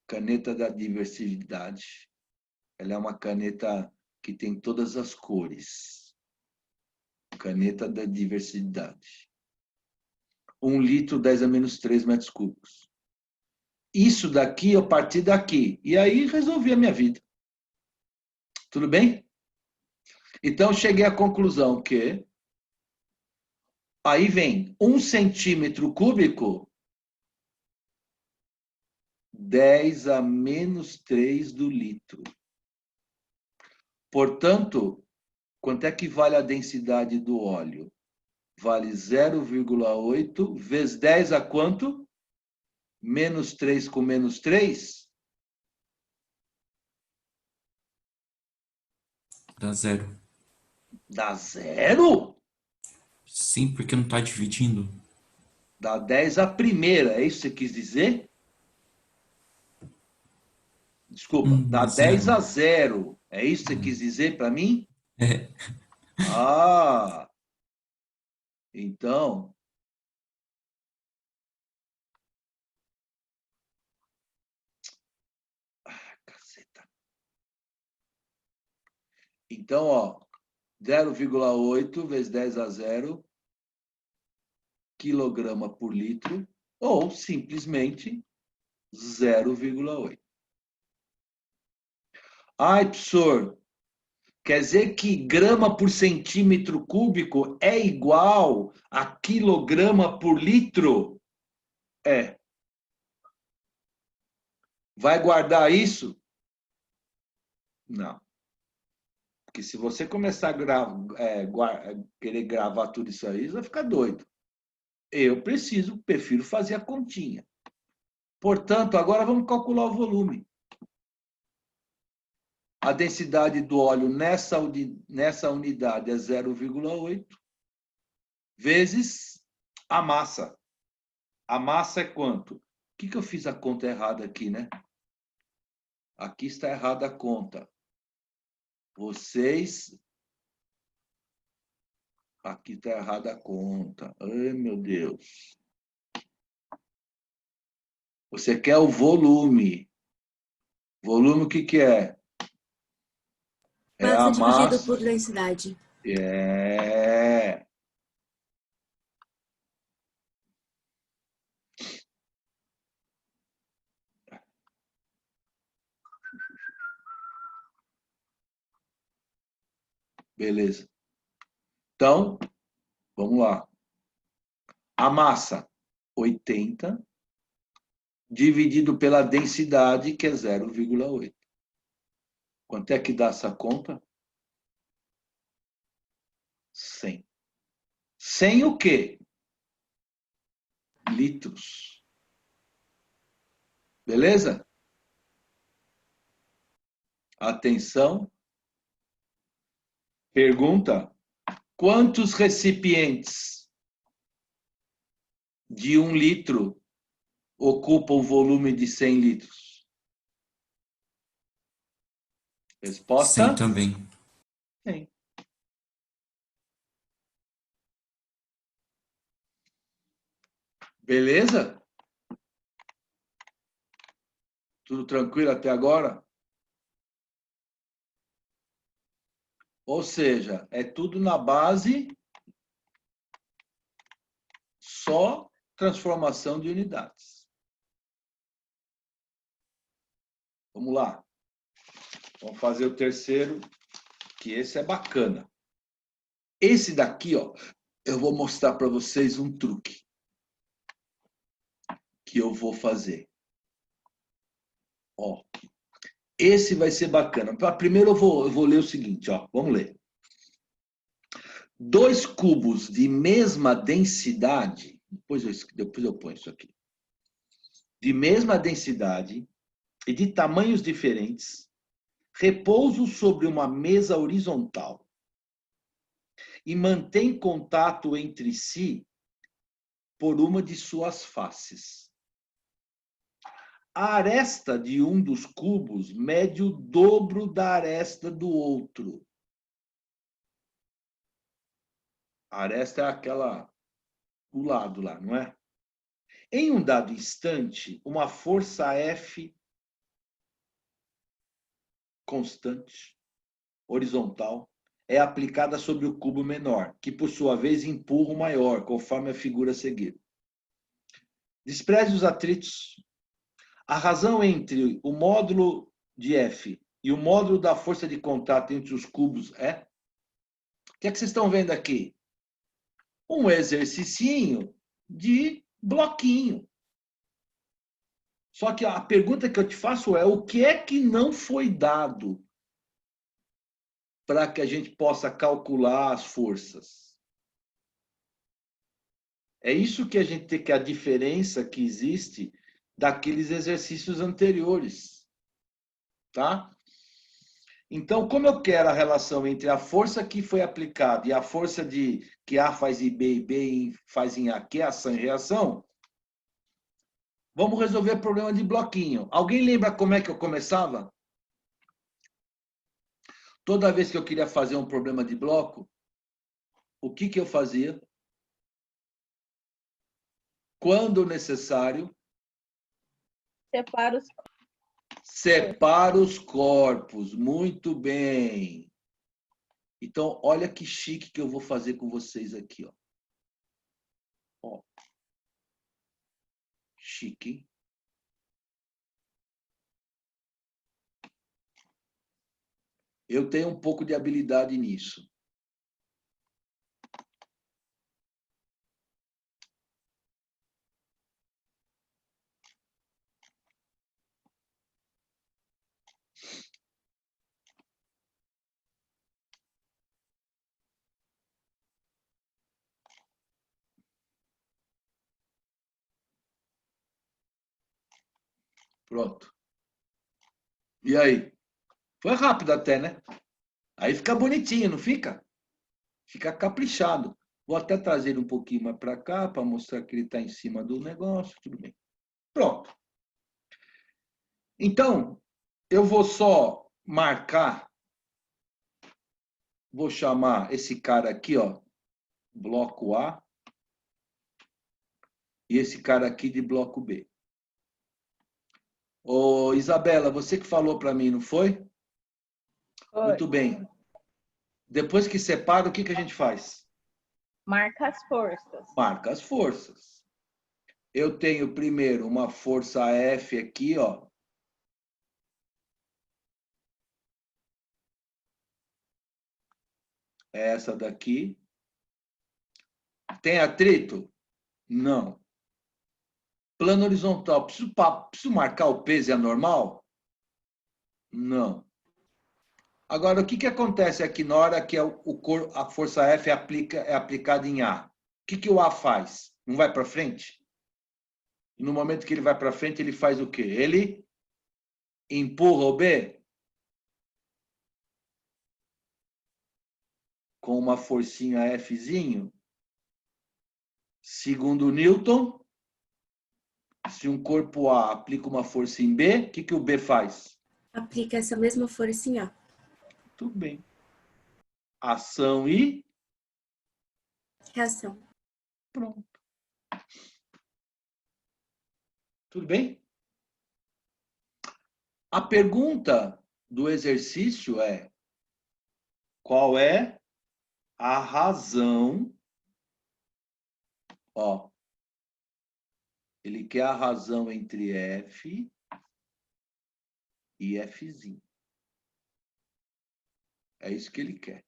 Caneta da diversidade. Ela é uma caneta que tem todas as cores. Caneta da diversidade. 1 litro, 10 a menos 3 metros cúbicos. Isso daqui, eu parti daqui. E aí, resolvi a minha vida. Tudo bem? Então, cheguei à conclusão que aí vem 1 centímetro cúbico, 10 a menos 3 do litro. Portanto, quanto é que vale a densidade do óleo? Vale 0,8 vezes 10 a quanto? Menos 3 com menos 3? Dá 0. Dá 0? Sim, porque não está dividindo. Dá 10 a primeira, é isso que você quis dizer? Desculpa, dá 10 a 0. É isso que você quis dizer para mim? É. Ah, então, caceta. Então, ó, 0,8 vezes 10 a 0 quilograma por litro, ou simplesmente 0,8. Ai, professor, quer dizer que grama por centímetro cúbico é igual a quilograma por litro? É. Vai guardar isso? Não. Porque se você começar a querer gravar tudo isso aí, você vai ficar doido. Eu prefiro fazer a continha. Portanto, agora vamos calcular o volume. A densidade do óleo nessa unidade é 0,8 vezes a massa. A massa é quanto? Por que eu fiz a conta errada aqui, né? Aqui está errada a conta. Aqui está errada a conta. Ai, meu Deus. Você quer o volume. Volume o que é? É a Massa dividido massa. por densidade. É. Beleza. Então, vamos lá. A massa, 80, dividido pela densidade, que é 0,8. Quanto é que dá essa conta? 100. 100 o quê? Litros. Beleza? Atenção. Pergunta: quantos recipientes de 1 litro ocupam o volume de 100 litros? Resposta? 100 também. 100. Beleza? Tudo tranquilo até agora? Ou seja, é tudo na base só transformação de unidades. Vamos lá. Vamos fazer o terceiro, que esse é bacana. Esse daqui, ó, eu vou mostrar para vocês um truque que eu vou fazer. Ó, esse vai ser bacana. Primeiro eu vou ler o seguinte, ó, vamos ler. 2 cubos de mesma densidade, depois eu ponho isso aqui, de mesma densidade e de tamanhos diferentes, repousam sobre uma mesa horizontal e mantêm contato entre si por uma de suas faces. A aresta de um dos cubos mede o dobro da aresta do outro. A aresta é aquela do lado lá, não é? Em um dado instante, uma força F constante, horizontal, é aplicada sobre o cubo menor, que por sua vez empurra o maior, conforme a figura a seguir. Despreze os atritos. A razão entre o módulo de F e o módulo da força de contato entre os cubos é? O que é que vocês estão vendo aqui? Um exercicinho de bloquinho. Só que a pergunta que eu te faço é: o que é que não foi dado para que a gente possa calcular as forças? É isso que a gente tem, que a diferença que existe daqueles exercícios anteriores, tá? Então, como eu quero a relação entre a força que foi aplicada e a força de que A faz em B e B faz em A, que é ação e reação, vamos resolver o problema de bloquinho. Alguém lembra como é que eu começava? Toda vez que eu queria fazer um problema de bloco, o que eu fazia? Quando necessário, Separa os corpos. Muito bem. Então, olha que chique que eu vou fazer com vocês aqui, ó. Ó. Chique. Eu tenho um pouco de habilidade nisso. Pronto. E aí? Foi rápido até, né? Aí fica bonitinho, não fica? Fica caprichado. Vou até trazer ele um pouquinho mais para cá, para mostrar que ele está em cima do negócio. Tudo bem. Pronto. Então, eu vou só marcar. Vou chamar esse cara aqui, ó, bloco A. E esse cara aqui de bloco B. Ô, Isabela, você que falou para mim, não foi? Oi. Muito bem. Depois que separa, o que a gente faz? Marca as forças. Marca as forças. Eu tenho primeiro uma força F aqui, ó. Essa daqui. Tem atrito? Não. Plano horizontal. Preciso marcar o peso e a normal? Não. Agora, o que acontece aqui na hora que a força F é aplicada em A? O que o A faz? Não vai para frente? E no momento que ele vai para frente, ele faz o quê? Ele empurra o B com uma forcinha Fzinho. Segundo Newton, se um corpo A aplica uma força em B, o que o B faz? Aplica essa mesma força em A. Tudo bem. Ação e Reação. pronto. Tudo bem? A pergunta do exercício é: qual é a razão? Ó, ele quer a razão entre F e Fzinho. É isso que ele quer.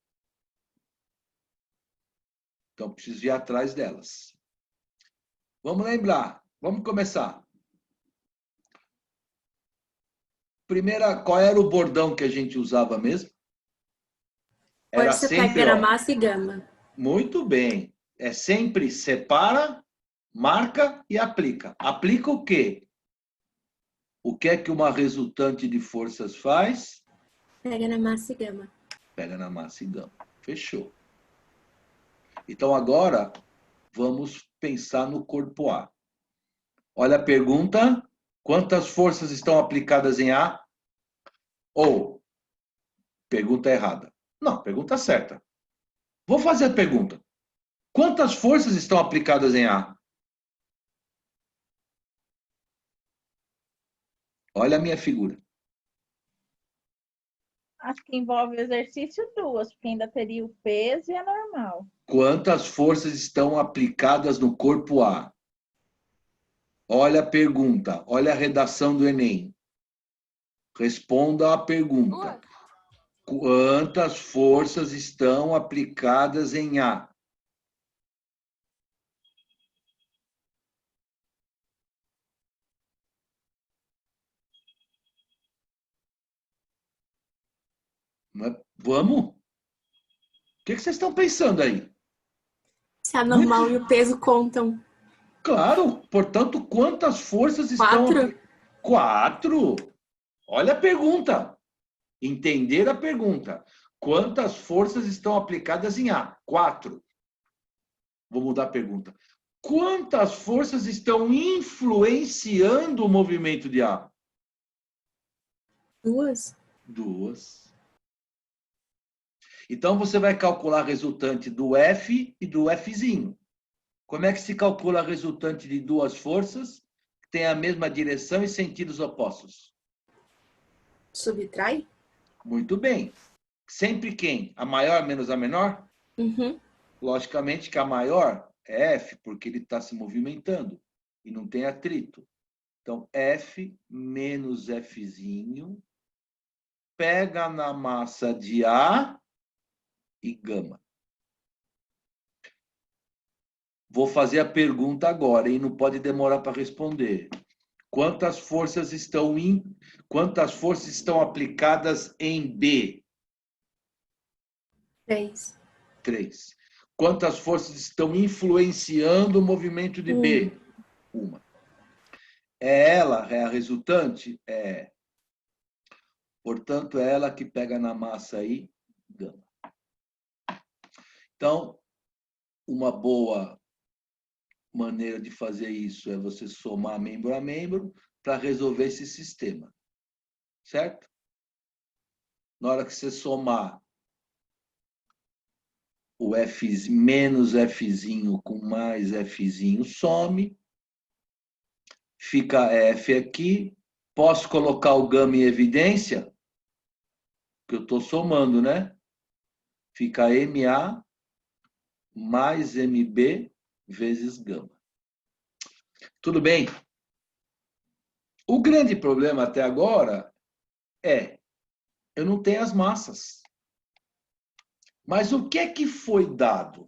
Então, preciso ir atrás delas. Vamos lembrar. Vamos começar. Primeira, qual era o bordão que a gente usava mesmo? Era Força sempre, pega na ó, massa e gama. muito bem. É sempre separa, marca e aplica. Aplica o quê? O que é que uma resultante de forças faz? Pega na massa e gama. Pega na massa e gama. Fechou. Então, agora, vamos pensar no corpo A. Olha a pergunta. Quantas forças estão aplicadas em A? Ou, pergunta errada. Não, pergunta certa. Vou fazer a pergunta. Quantas forças estão aplicadas em A? Olha a minha figura. Acho que envolve o exercício 2, porque ainda teria o peso e a normal. Quantas forças estão aplicadas no corpo A? Olha a pergunta. Olha a redação do Enem. Responda a pergunta. Quantas forças estão aplicadas em A? Vamos? O que vocês estão pensando aí? Se a normal e o peso contam. Claro, portanto, quantas forças estão... 4. 4. Olha a pergunta. Entender a pergunta. Quantas forças estão aplicadas em A? 4. Vou mudar a pergunta. Quantas forças estão influenciando o movimento de A? 2. 2. Então, você vai calcular a resultante do F e do Fzinho. Como é que se calcula a resultante de duas forças que têm a mesma direção e sentidos opostos? Subtrai? Muito bem. Sempre quem? A maior menos a menor? Uhum. Logicamente que a maior é F, porque ele está se movimentando e não tem atrito. Então, F menos Fzinho pega na massa de A e gama. Vou fazer a pergunta agora, e não pode demorar para responder. Quantas forças estão aplicadas em B? 3. 3. Quantas forças estão influenciando o movimento de B? 1. É ela, é a resultante? É. Portanto, é ela que pega na massa aí, gama. Então, uma boa maneira de fazer isso é você somar membro a membro para resolver esse sistema. Certo? Na hora que você somar o F menos Fzinho com mais Fzinho, some. Fica F aqui. Posso colocar o gama em evidência? Que eu estou somando, né? Fica MA mais MB vezes gama. Tudo bem? O grande problema até agora é eu não tenho as massas. Mas o que é que foi dado?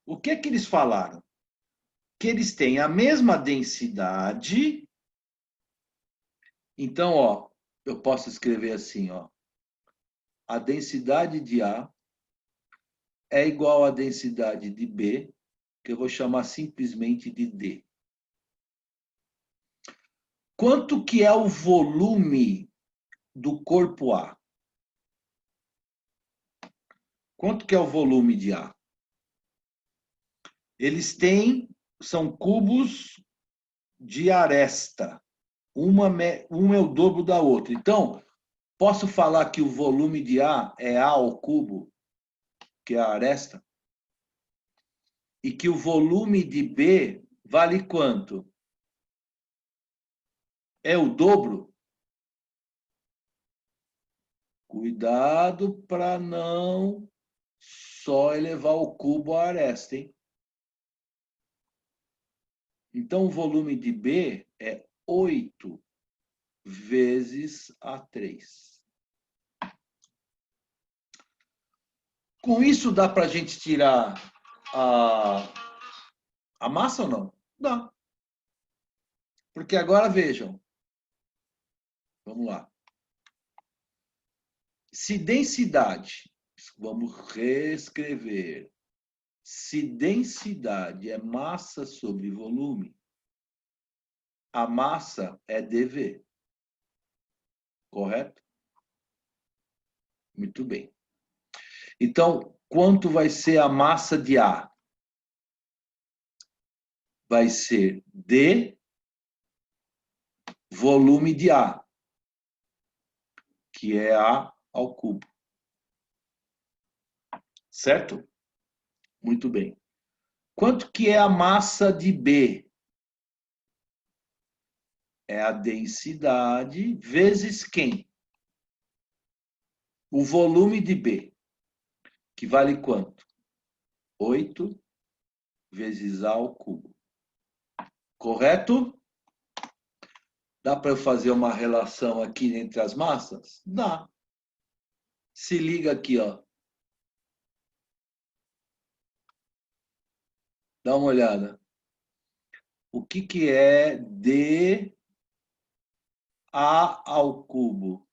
O que é que eles falaram? Que eles têm a mesma densidade. Então, ó, eu posso escrever assim, ó. A densidade de A é igual à densidade de B, que eu vou chamar simplesmente de D. Quanto que é o volume do corpo A? Quanto que é o volume de A? Eles são cubos de aresta. Um é o dobro da outra. Então, posso falar que o volume de A é A ao cubo, que é a aresta? E que o volume de B vale quanto? É o dobro? Cuidado para não só elevar ao cubo a aresta, hein? Então, o volume de B é 8 vezes A3. Com isso, dá para a gente tirar a massa ou não? Dá. Porque agora, vejam. Vamos lá. Se densidade, vamos reescrever. Se densidade é massa sobre volume, a massa é dV. Correto? Muito bem. Então, quanto vai ser a massa de A? Vai ser D volume de A, que é A ao cubo. Certo? Muito bem. Quanto que é a massa de B? É a densidade vezes quem? O volume de B, que vale quanto? 8 vezes A ao cubo. Correto? Dá para eu fazer uma relação aqui entre as massas? Dá. Se liga aqui, ó. Dá uma olhada. O que é dA ao cubo?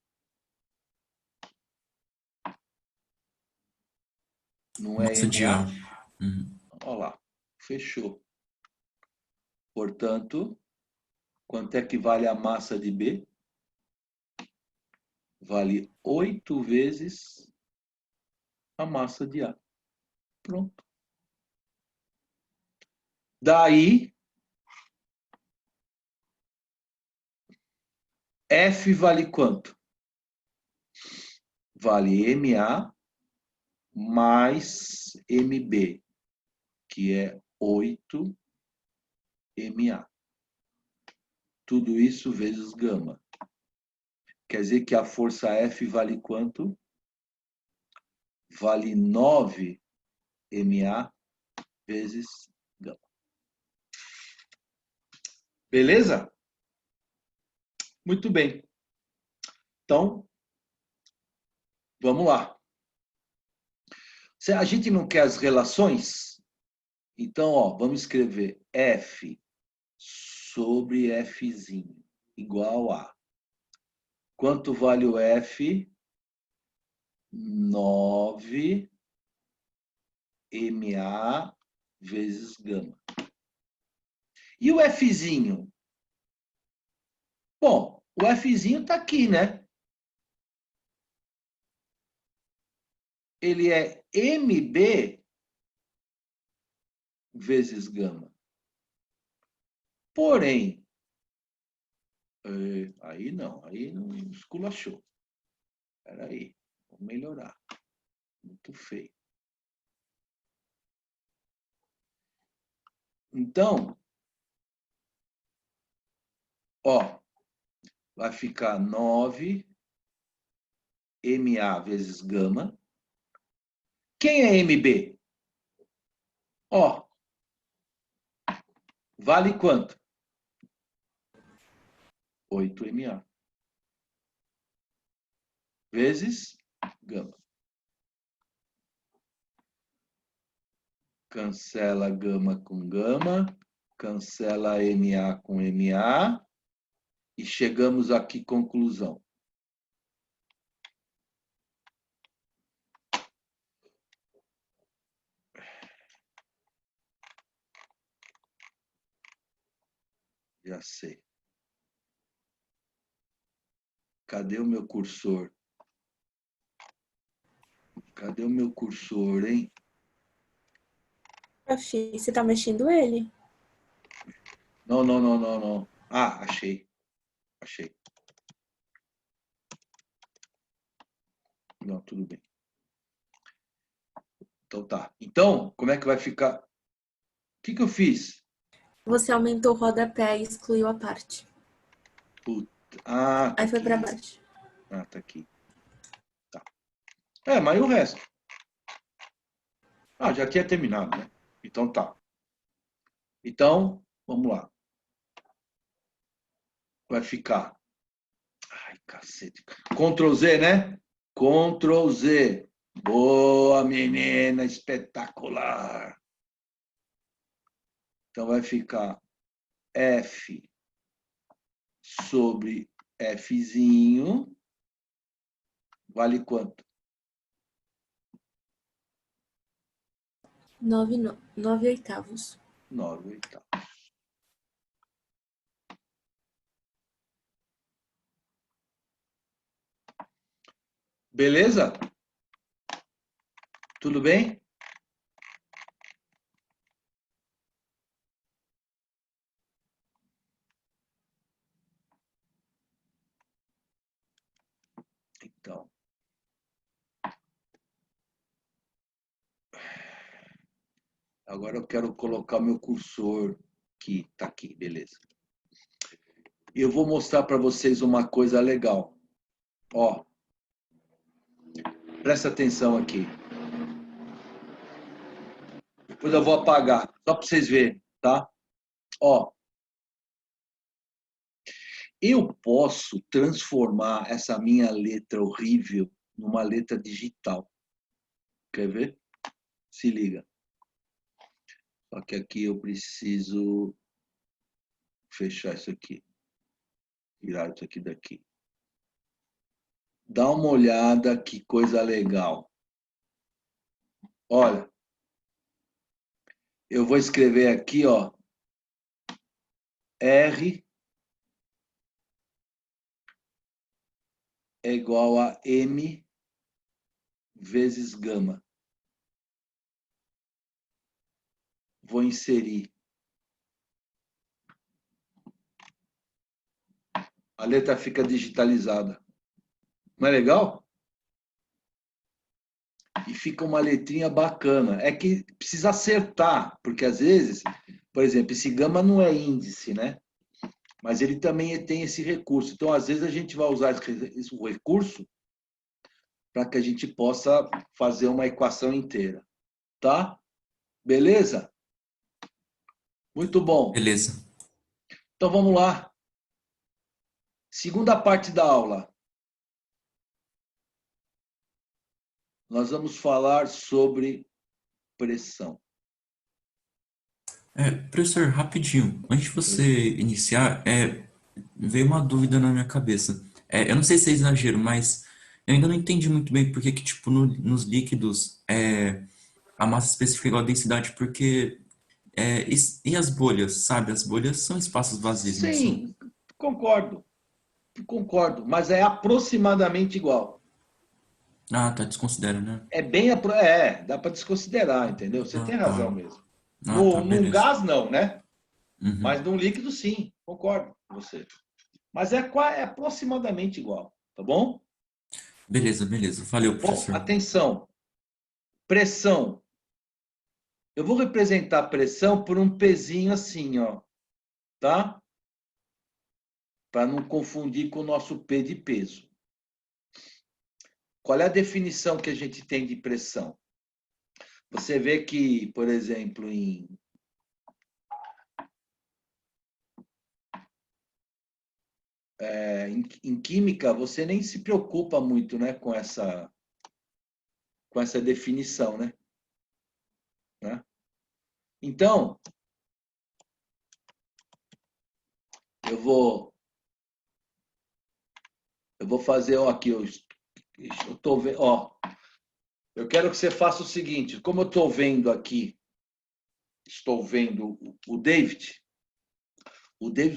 Não é Massa de A. MA? Olha lá. Fechou. Portanto, quanto é que vale a massa de B? Vale 8 vezes a massa de A. Pronto. Daí, F vale quanto? Vale MA mais MB, que é 8 MA. tudo isso vezes gama. Quer dizer que a força F vale quanto? Vale 9 MA vezes gama. Beleza? Muito bem. Então, vamos lá. Se a gente não quer as relações, então, ó, vamos escrever F sobre Fzinho igual a... Quanto vale o F? 9 MA vezes gama. E o Fzinho? Bom, o Fzinho está aqui, né? Ele é MB vezes gama. Porém, aí não esculachou. Espera aí, vamos melhorar. Muito feio. Então, ó, vai ficar 9 MA vezes gama. Quem é MB? Ó, vale quanto? 8 MA. Vezes gama. Cancela gama com gama. Cancela MA com MA. E chegamos aqui, conclusão. Já sei. Cadê o meu cursor? Cadê o meu cursor, hein? Prof, você tá mexendo ele? Não. Ah, achei. Não, tudo bem. Então tá. Então, como é que vai ficar? O que eu fiz? Você aumentou o rodapé e excluiu a parte. Puta. Ah, tá Aí foi aqui. pra baixo. Ah, tá aqui. Tá. Mas e o resto? Ah, já tinha terminado, né? Então tá. Então, vamos lá. Vai ficar... Ai, cacete. Ctrl Z, né? Ctrl Z. Boa, menina, espetacular. Então vai ficar F sobre Fzinho. Vale quanto? 9 oitavos. 9 oitavos. Beleza? Tudo bem? Então. Agora eu quero colocar meu cursor aqui. Tá aqui, beleza. E eu vou mostrar para vocês uma coisa legal. Ó. Presta atenção aqui. Depois eu vou apagar, só para vocês verem, tá? Ó. Eu posso transformar essa minha letra horrível numa letra digital. Quer ver? Se liga. Só que aqui eu preciso fechar isso aqui. Tirar isso aqui daqui. Dá uma olhada, que coisa legal. Olha. Eu vou escrever aqui, ó. R é igual a M vezes gama. Vou inserir. A letra fica digitalizada. Não é legal? E fica uma letrinha bacana. É que precisa acertar, porque às vezes, por exemplo, esse gama não é índice, né? mas ele também tem esse recurso. Então, às vezes, a gente vai usar o recurso para que a gente possa fazer uma equação inteira. Tá? Beleza? Muito bom. Beleza. Então, vamos lá. Segunda parte da aula. Nós vamos falar sobre pressão. Professor, rapidinho, antes de você iniciar, veio uma dúvida na minha cabeça. Eu não sei se é exagero, mas eu ainda não entendi muito bem por que que, tipo, nos líquidos a massa específica é igual a densidade, porque e as bolhas, sabe? As bolhas são espaços vazios, não são? Sim, concordo. Concordo, mas é aproximadamente igual. Ah, tá, desconsidera, né? É bem... dá para desconsiderar, entendeu? Você Ah, tem tá. razão mesmo. Ah, tá, Num beleza. gás, não, né? Uhum. Mas num líquido, sim. Concordo com você. Mas é aproximadamente igual, tá bom? Beleza, beleza. Valeu, Bom, professor. atenção. Pressão. Eu vou representar a pressão por um pezinho assim, ó. Tá? Para não confundir com o nosso P de peso. Qual é a definição que a gente tem de pressão? Você vê que, por exemplo, em química, você nem se preocupa muito, né, com essa definição, né? Então, eu vou fazer aqui, eu estou vendo, ó, eu quero que você faça o seguinte, como eu estou vendo aqui, estou vendo o David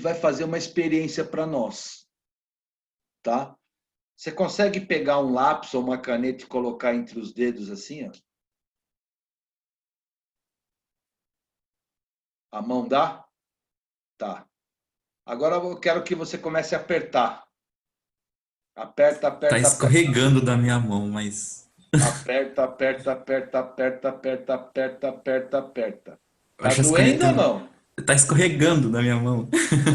vai fazer uma experiência para nós, tá? Você consegue pegar um lápis ou uma caneta e colocar entre os dedos assim, ó? A mão dá? Tá. Agora eu quero que você comece a apertar. Aperta, Tá aperta, aperta. escorregando da minha mão, mas Aperta, aperta, aperta, aperta, aperta, aperta, aperta, aperta. eu Tá acho as doendo ou canetas não? tá escorregando da minha mão.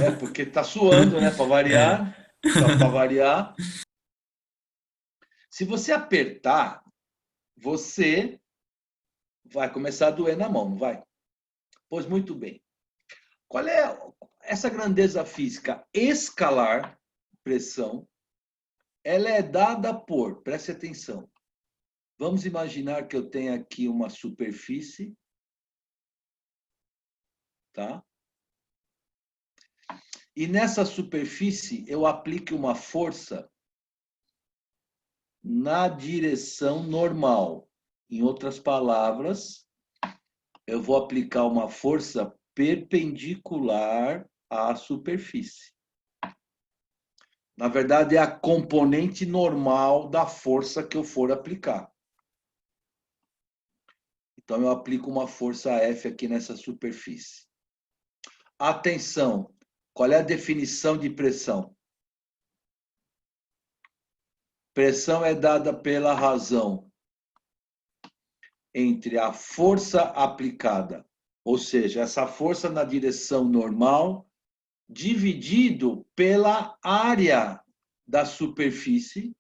É, porque tá suando, né? Para É, variar. Para variar. Se você apertar, você vai começar a doer na mão, não vai? Pois muito bem. Qual é essa grandeza física escalar, pressão? Ela é dada por, preste atenção. Vamos imaginar que eu tenho aqui uma superfície, tá? E nessa superfície eu aplico uma força na direção normal. Em outras palavras, eu vou aplicar uma força perpendicular à superfície. Na verdade, é a componente normal da força que eu for aplicar. Então, eu aplico uma força F aqui nessa superfície. Atenção, qual é a definição de pressão? Pressão é dada pela razão entre a força aplicada, ou seja, essa força na direção normal, dividido pela área da superfície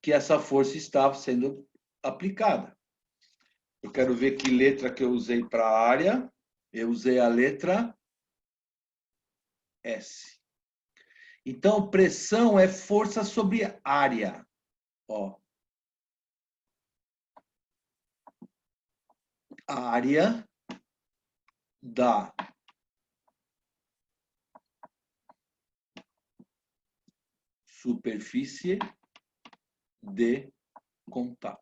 que essa força está sendo aplicada. Eu quero ver que letra que eu usei para a área. Eu usei a letra S. Então, pressão é força sobre área. Ó. A área da superfície de contato.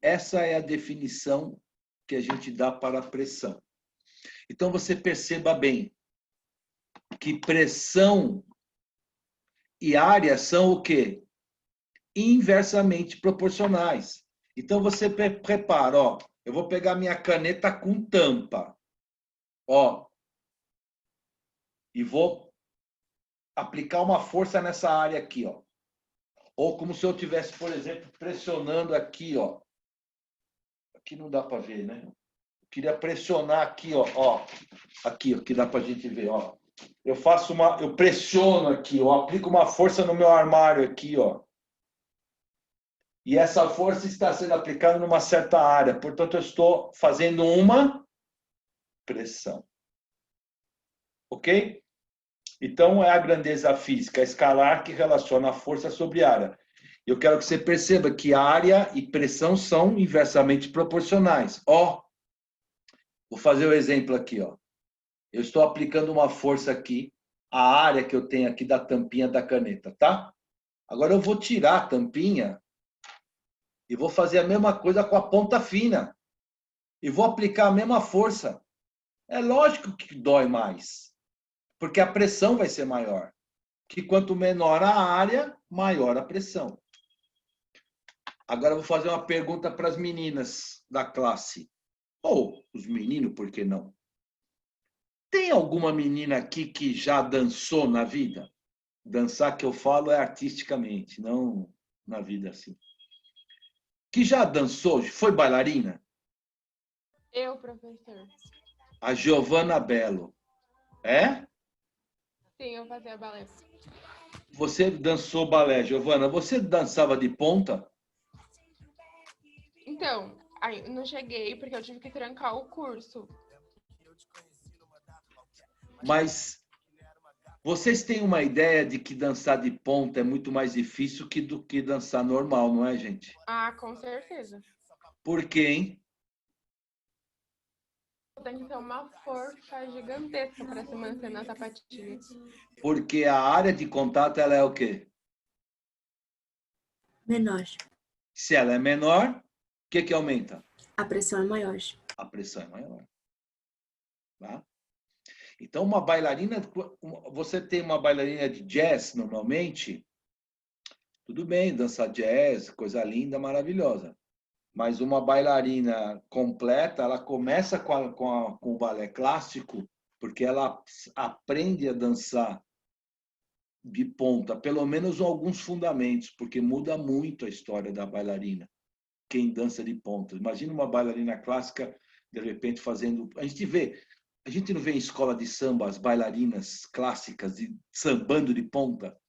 Essa é a definição que a gente dá para a pressão. Então, você perceba bem que pressão e área são o quê? Inversamente proporcionais. Então, você prepara, ó, eu vou pegar minha caneta com tampa, ó, e vou aplicar uma força nessa área aqui, ó. Ou como se eu tivesse, por exemplo, pressionando aqui, ó. Aqui não dá para ver, né? Eu queria pressionar aqui, ó. Aqui, ó, que dá para a gente ver, ó. Eu pressiono aqui, eu aplico uma força no meu armário aqui, ó. E essa força está sendo aplicada numa certa área. Portanto, eu estou fazendo uma pressão. Ok? Então, é a grandeza física escalar que relaciona a força sobre área. Eu quero que você perceba que área e pressão são inversamente proporcionais. Ó, vou fazer o exemplo aqui, ó. Eu estou aplicando uma força aqui, a área que eu tenho aqui da tampinha da caneta, tá? Agora eu vou tirar a tampinha e vou fazer a mesma coisa com a ponta fina. E vou aplicar a mesma força. É lógico que dói mais, porque a pressão vai ser maior. Que quanto menor a área, maior a pressão. Agora eu vou fazer uma pergunta para as meninas da classe. Ou os meninos, por que não? Tem alguma menina aqui que já dançou na vida? Dançar que eu falo é artisticamente, não na vida assim. Que já dançou, foi bailarina? Eu, professor. A Giovana Bello. É? Sim, eu fazia balé. Você dançou balé, Giovana. Você dançava de ponta? Então, aí não cheguei porque eu tive que trancar o curso. Mas vocês têm uma ideia de que dançar de ponta é muito mais difícil do que dançar normal, não é, gente? Ah, com certeza. Por quê, hein? Tem que ter uma força gigantesca para se manter na sapatilha. Porque a área de contato ela é o quê? Menor. Se ela é menor, o que aumenta? A pressão é maior. A pressão é maior. Tá? Então, uma bailarina, você tem uma bailarina de jazz, normalmente, tudo bem, dança jazz, coisa linda, maravilhosa. Mas uma bailarina completa, ela começa com o balé clássico, porque ela aprende a dançar de ponta, pelo menos alguns fundamentos, porque muda muito a história da bailarina, quem dança de ponta. Imagina uma bailarina clássica, de repente, fazendo... A gente não vê em escola de samba as bailarinas clássicas sambando de ponta?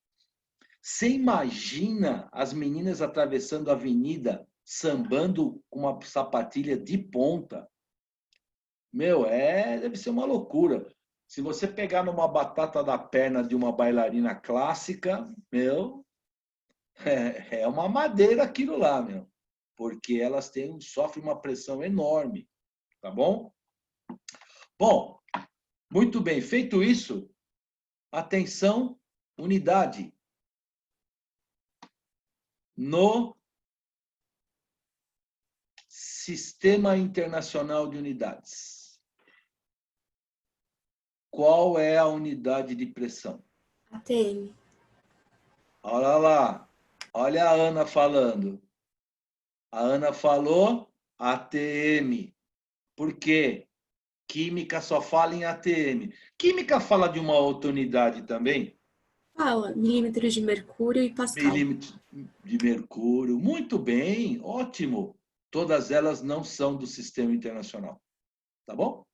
Você imagina as meninas atravessando a avenida, sambando com uma sapatilha de ponta? Meu, deve ser uma loucura. Se você pegar numa batata da perna de uma bailarina clássica, meu, é uma madeira aquilo lá, meu. Porque elas sofrem uma pressão enorme, tá bom? Bom, muito bem. Feito isso, atenção, unidade. No Sistema Internacional de Unidades. Qual é a unidade de pressão? ATM. Olha lá. Olha a Ana falando. A Ana falou ATM. Por quê? Química só fala em ATM. Química fala de uma outra unidade também? Fala, milímetros de mercúrio e pascal. Milímetros de mercúrio. Muito bem, ótimo. Todas elas não são do sistema internacional. Tá bom?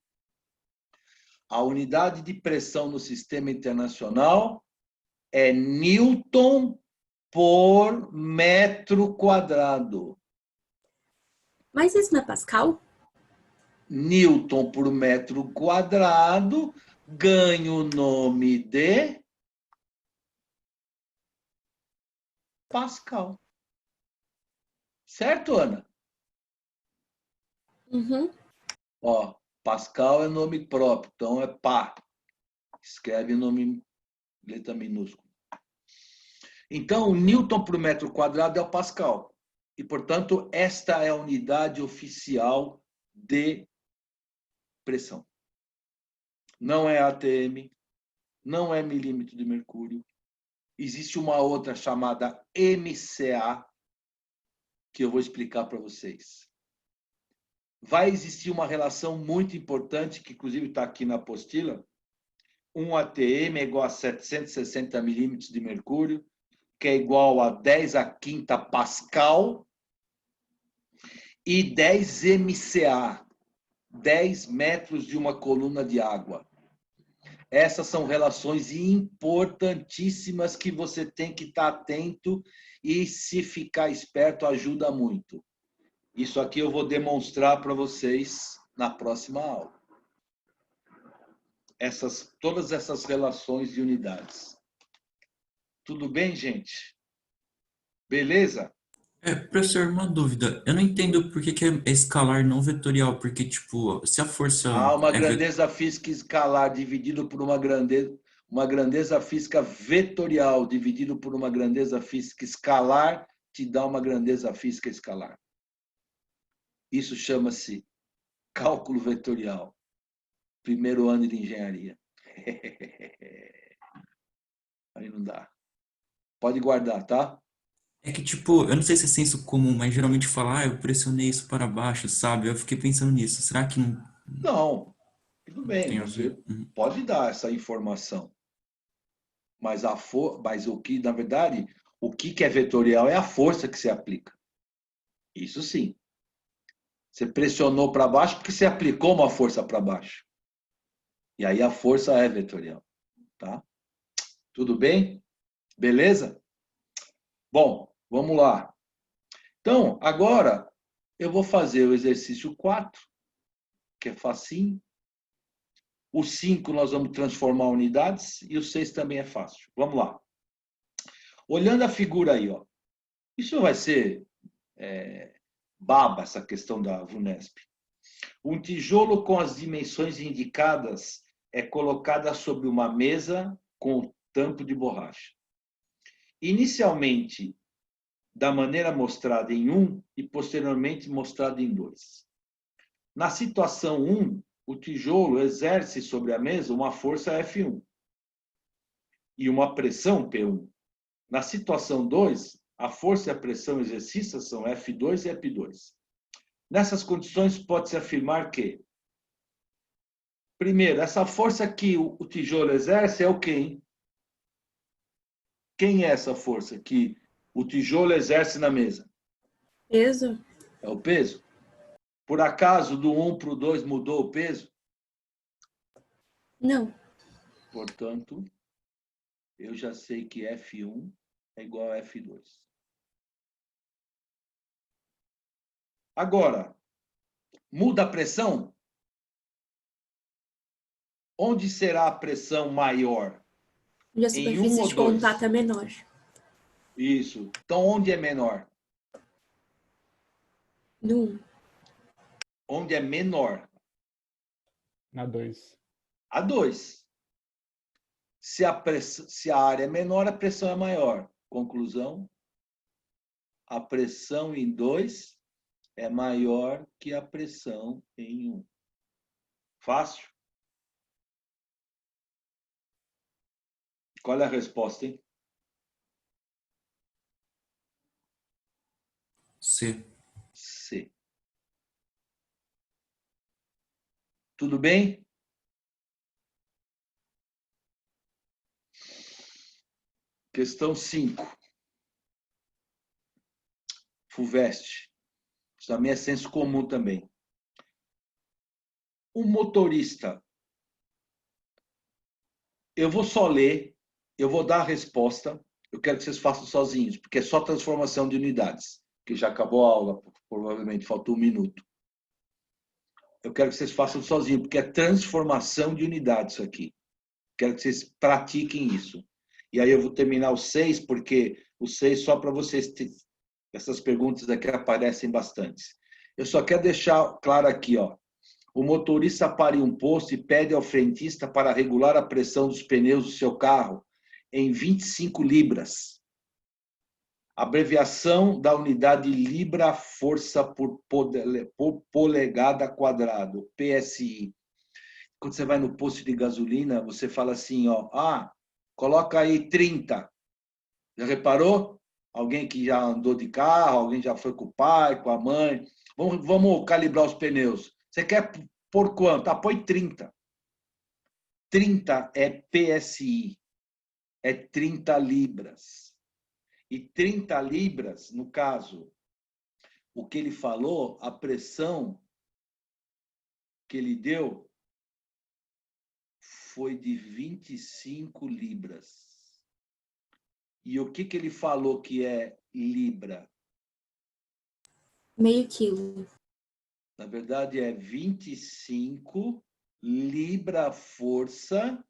A unidade de pressão no sistema internacional é Newton por metro quadrado. Mas isso não é pascal? Newton por metro quadrado ganha o nome de Pascal. Certo, Ana? Uhum. Ó, Pascal é nome próprio, então é pá. Escreve nome letra minúscula. Então, o Newton por metro quadrado é o Pascal. E, portanto, esta é a unidade oficial de pressão. Não é ATM, não é milímetro de mercúrio. Existe uma outra chamada MCA, que eu vou explicar para vocês. Vai existir uma relação muito importante, que inclusive está aqui na apostila. Um ATM é igual a 760 milímetros de mercúrio, que é igual a 10 a quinta Pascal. e 10 MCA, 10 metros de uma coluna de água. Essas são relações importantíssimas que você tem que estar atento e, se ficar esperto, ajuda muito. Isso aqui eu vou demonstrar para vocês na próxima aula. Todas essas relações de unidades. Tudo bem, gente? Beleza? Professor, uma dúvida. Eu não entendo por que é escalar não vetorial, porque, tipo, se a força Uma é grandeza física escalar dividido por uma grandeza física vetorial dividido por uma grandeza física escalar te dá uma grandeza física escalar. Isso chama-se cálculo vetorial. Primeiro ano de engenharia. Aí não dá. Pode guardar, tá? É que, tipo, eu não sei se é senso comum, mas geralmente falar, eu pressionei isso para baixo, sabe? Eu fiquei pensando nisso. Será que não Não. Tudo bem, tem a você ver? pode dar essa informação. Mas o que, na verdade, o que é vetorial é a força que se aplica. Isso sim. Você pressionou para baixo porque você aplicou uma força para baixo. E aí a força é vetorial, tá? Tudo bem? Beleza? Bom, vamos lá. Então, agora eu vou fazer o exercício 4, que é facinho. O 5 nós vamos transformar em unidades e o 6 também é fácil. Vamos lá. Olhando a figura aí, ó. Isso vai ser baba, essa questão da VUNESP. Um tijolo com as dimensões indicadas é colocada sobre uma mesa com tampo de borracha. Inicialmente, da maneira mostrada em 1 e posteriormente mostrada em 2. Na situação 1, o tijolo exerce sobre a mesa uma força F1 e uma pressão P1. Na situação 2, a força e a pressão exercidas são F2 e F2. Nessas condições, pode-se afirmar que, primeiro, essa força que o tijolo exerce é o quê, hein? Quem é essa força que o tijolo exerce na mesa? Peso? É o peso. Por acaso, do 1 para o 2 mudou o peso? Não. Portanto, eu já sei que F1 é igual a F2. Agora, muda a pressão? Onde será a pressão maior? E a Em superfície 1 ou de 2? contato é menor. Isso. Então, onde é menor? No 1. Onde é menor? Na 2. A 2. Se a área é menor, a pressão é maior. Conclusão: a pressão em 2 é maior que a pressão em 1. Fácil? Qual é a resposta, hein? C. C. Tudo bem? Questão 5. FUVEST. Isso também é senso comum também. O motorista. Eu vou só ler, eu vou dar a resposta. Eu quero que vocês façam sozinhos, porque é só transformação de unidades, que já acabou a aula, provavelmente faltou 1 minuto. Eu quero que vocês façam sozinhos, porque é transformação de unidades isso aqui. Quero que vocês pratiquem isso. E aí eu vou terminar o 6, porque o 6 só para vocês... Essas perguntas aqui aparecem bastante. Eu só quero deixar claro aqui, ó. O motorista para em um posto e pede ao frentista para regular a pressão dos pneus do seu carro em 25 libras. Abreviação da unidade libra força por polegada quadrado, PSI. Quando você vai no posto de gasolina, você fala assim, ó, coloca aí 30. Já reparou? Alguém que já andou de carro, alguém já foi com o pai, com a mãe. Vamos calibrar os pneus. Você quer por quanto? Põe 30. 30 é PSI. É 30 libras. E 30 libras, no caso, o que ele falou, a pressão que ele deu foi de 25 libras. E o que ele falou que é libra? Meio quilo. Na verdade, é 25 libra-força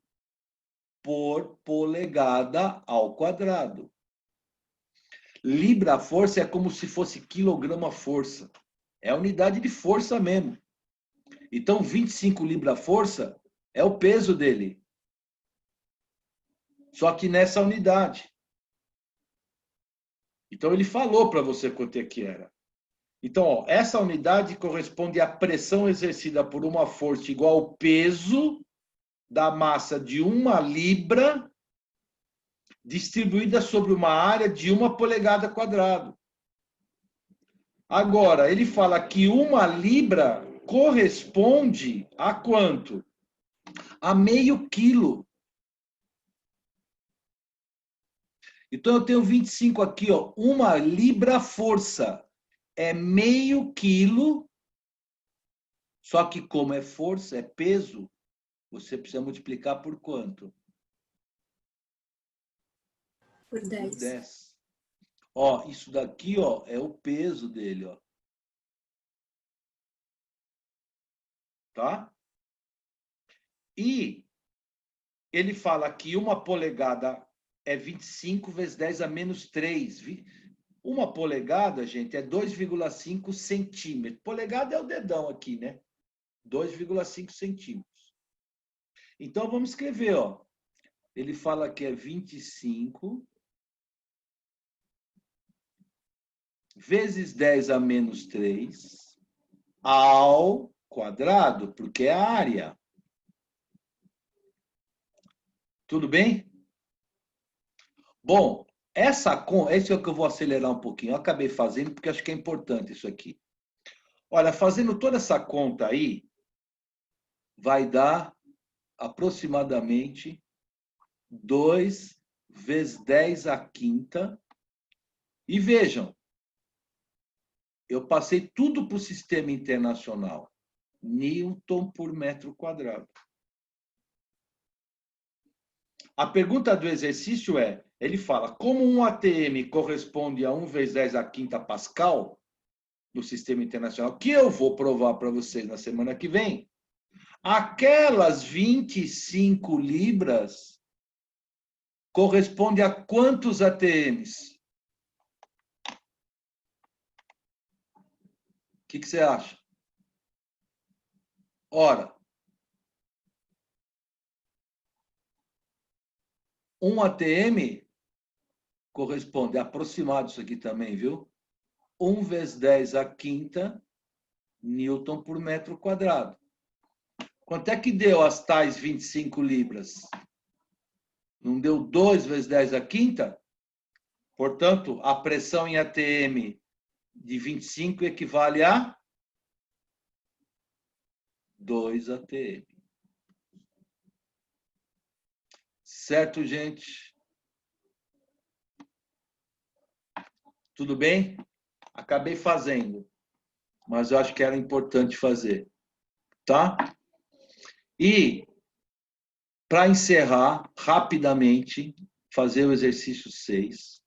por polegada ao quadrado. Libra-força é como se fosse quilograma-força. É a unidade de força mesmo. Então, 25 libra-força é o peso dele. Só que nessa unidade. Então, ele falou para você quanto é que era. Então, ó, essa unidade corresponde à pressão exercida por uma força igual ao peso da massa de 1 libra distribuída sobre uma área de 1 polegada quadrada. Agora, ele fala que 1 libra corresponde a quanto? A meio quilo. Então, eu tenho 25 aqui, ó, 1 libra-força. É meio quilo, só que como é força, é peso, você precisa multiplicar por quanto? Por 10. Por 10. Ó, isso daqui, ó, é o peso dele, ó. Tá? E ele fala que 1 polegada é 25 vezes 10 a menos 3. 1 polegada, gente, é 2,5 centímetros. Polegada é o dedão aqui, né? 2,5 centímetros. Então, vamos escrever, ó. Ele fala que é 25 vezes 10 a menos 3 ao quadrado, porque é a área. Tudo bem? Bom, esse é o que eu vou acelerar um pouquinho. Eu acabei fazendo porque acho que é importante isso aqui. Olha, fazendo toda essa conta aí, vai dar aproximadamente 2 vezes 10 à quinta. E vejam, eu passei tudo para o sistema internacional. Newton por metro quadrado. A pergunta do exercício é, ele fala, como um ATM corresponde a 1 vezes 10 à quinta Pascal, no sistema internacional, que eu vou provar para vocês na semana que vem, aquelas 25 libras corresponde a quantos ATMs? O que você acha? Ora, um ATM corresponde, aproximado isso aqui também, viu? 1 vezes 10 à quinta Newton por metro quadrado. Quanto é que deu as tais 25 libras? Não deu 2 vezes 10 à quinta? Portanto, a pressão em ATM de 25 equivale a 2 ATM. Certo, gente? Tudo bem? Acabei fazendo, mas eu acho que era importante fazer, tá? E, para encerrar, rapidamente, fazer o exercício 6,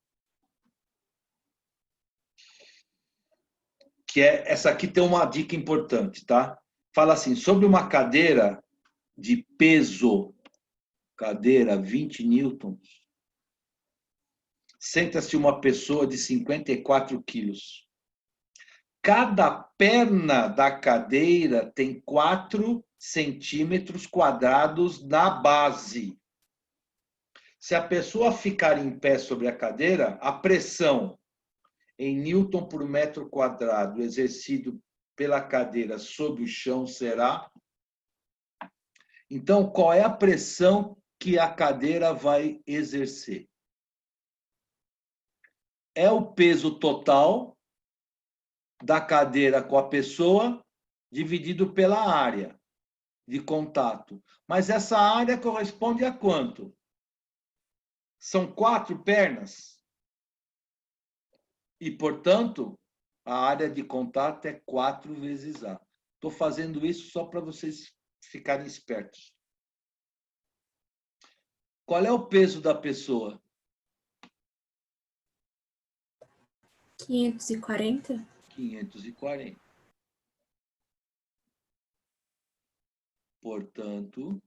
que é, essa aqui tem uma dica importante, tá? Fala assim, sobre uma cadeira de peso, cadeira 20 newtons, senta-se uma pessoa de 54 quilos. Cada perna da cadeira tem 4 centímetros quadrados na base. Se a pessoa ficar em pé sobre a cadeira, a pressão em newton por metro quadrado exercido pela cadeira sobre o chão será... Então, qual é a pressão que a cadeira vai exercer? É o peso total da cadeira com a pessoa dividido pela área de contato. Mas essa área corresponde a quanto? São 4 pernas. E, portanto, a área de contato é 4 vezes A. Estou fazendo isso só para vocês ficarem espertos. Qual é o peso da pessoa? 540? 540. Portanto,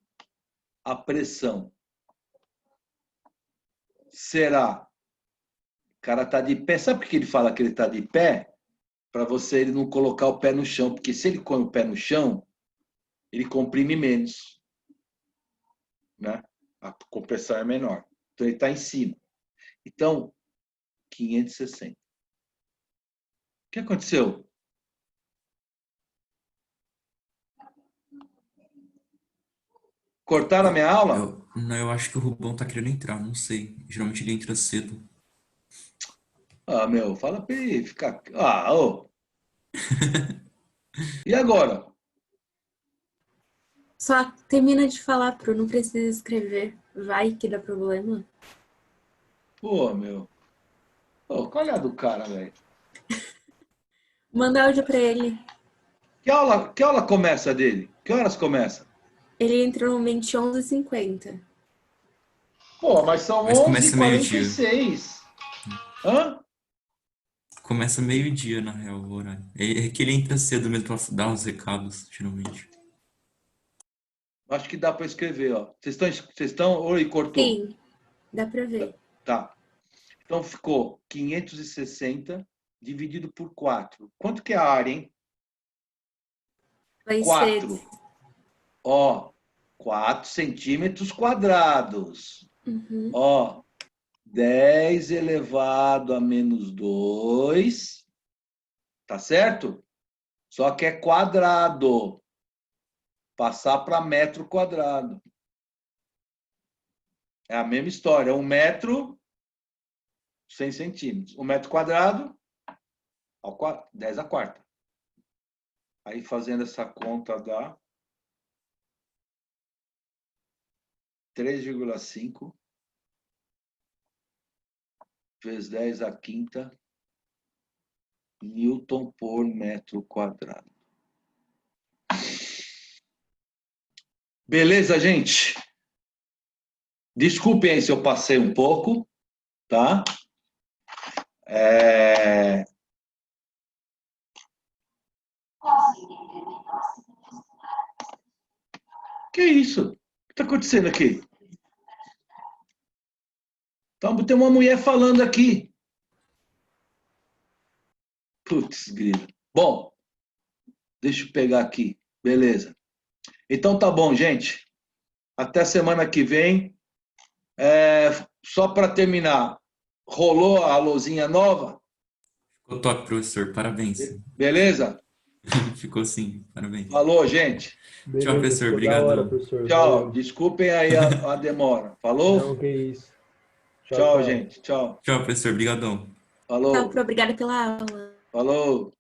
a pressão será... O cara está de pé. Sabe por que ele fala que ele está de pé? Para ele não colocar o pé no chão. Porque se ele põe o pé no chão, ele comprime menos. Né? A compressão é menor. Então, ele está em cima. Então, 560. O que aconteceu? Cortaram a minha aula? Não, eu acho que o Rubão tá querendo entrar, não sei. Geralmente ele entra cedo. Ah, meu, fala pra ele ficar... Ah, ô. E agora? Só termina de falar, Pro, não precisa escrever. Vai que dá problema. Pô, meu. Pô, qual é a do cara, velho? Manda áudio pra ele. Que aula começa dele? Que horas começa? Ele entra normalmente 11h50. Pô, mas são Mas começa 11h46. Hã? Começa meio-dia, na real, o horário. É que ele entra cedo mesmo pra dar uns recados, geralmente. Acho que dá para escrever, ó. Vocês estão... Oi, cortou. Sim, dá pra ver. Tá. Então ficou 560 dividido por 4. Quanto que é a área, hein? Vai 4. ser... Ó, 4 centímetros quadrados. Uhum. Ó, 10 elevado a menos 2. Tá certo? Só que é quadrado. Passar para metro quadrado. É a mesma história. 1 metro, 100 centímetros. 1 metro quadrado, 10 a quarta. Aí, fazendo essa conta, dá 3,5 vezes 10 a quinta Newton por metro quadrado. Beleza, gente? Desculpem aí se eu passei um pouco, tá? Que isso? O que está acontecendo aqui? Então, tem uma mulher falando aqui. Putz, grila. Bom, deixa eu pegar aqui. Beleza. Então tá bom, gente. Até semana que vem. Só para terminar, rolou a luzinha nova? Ficou top, professor. Parabéns. Beleza? Ficou sim. Parabéns. Falou, gente. Beleza, Tchau, professor. ficou Obrigado. da hora, professor. Tchau. Valeu. Desculpem aí a demora. Falou? Não, que isso. Tchau, gente. Tchau. Tchau, professor. Obrigadão. Falou. Obrigada pela aula. Falou.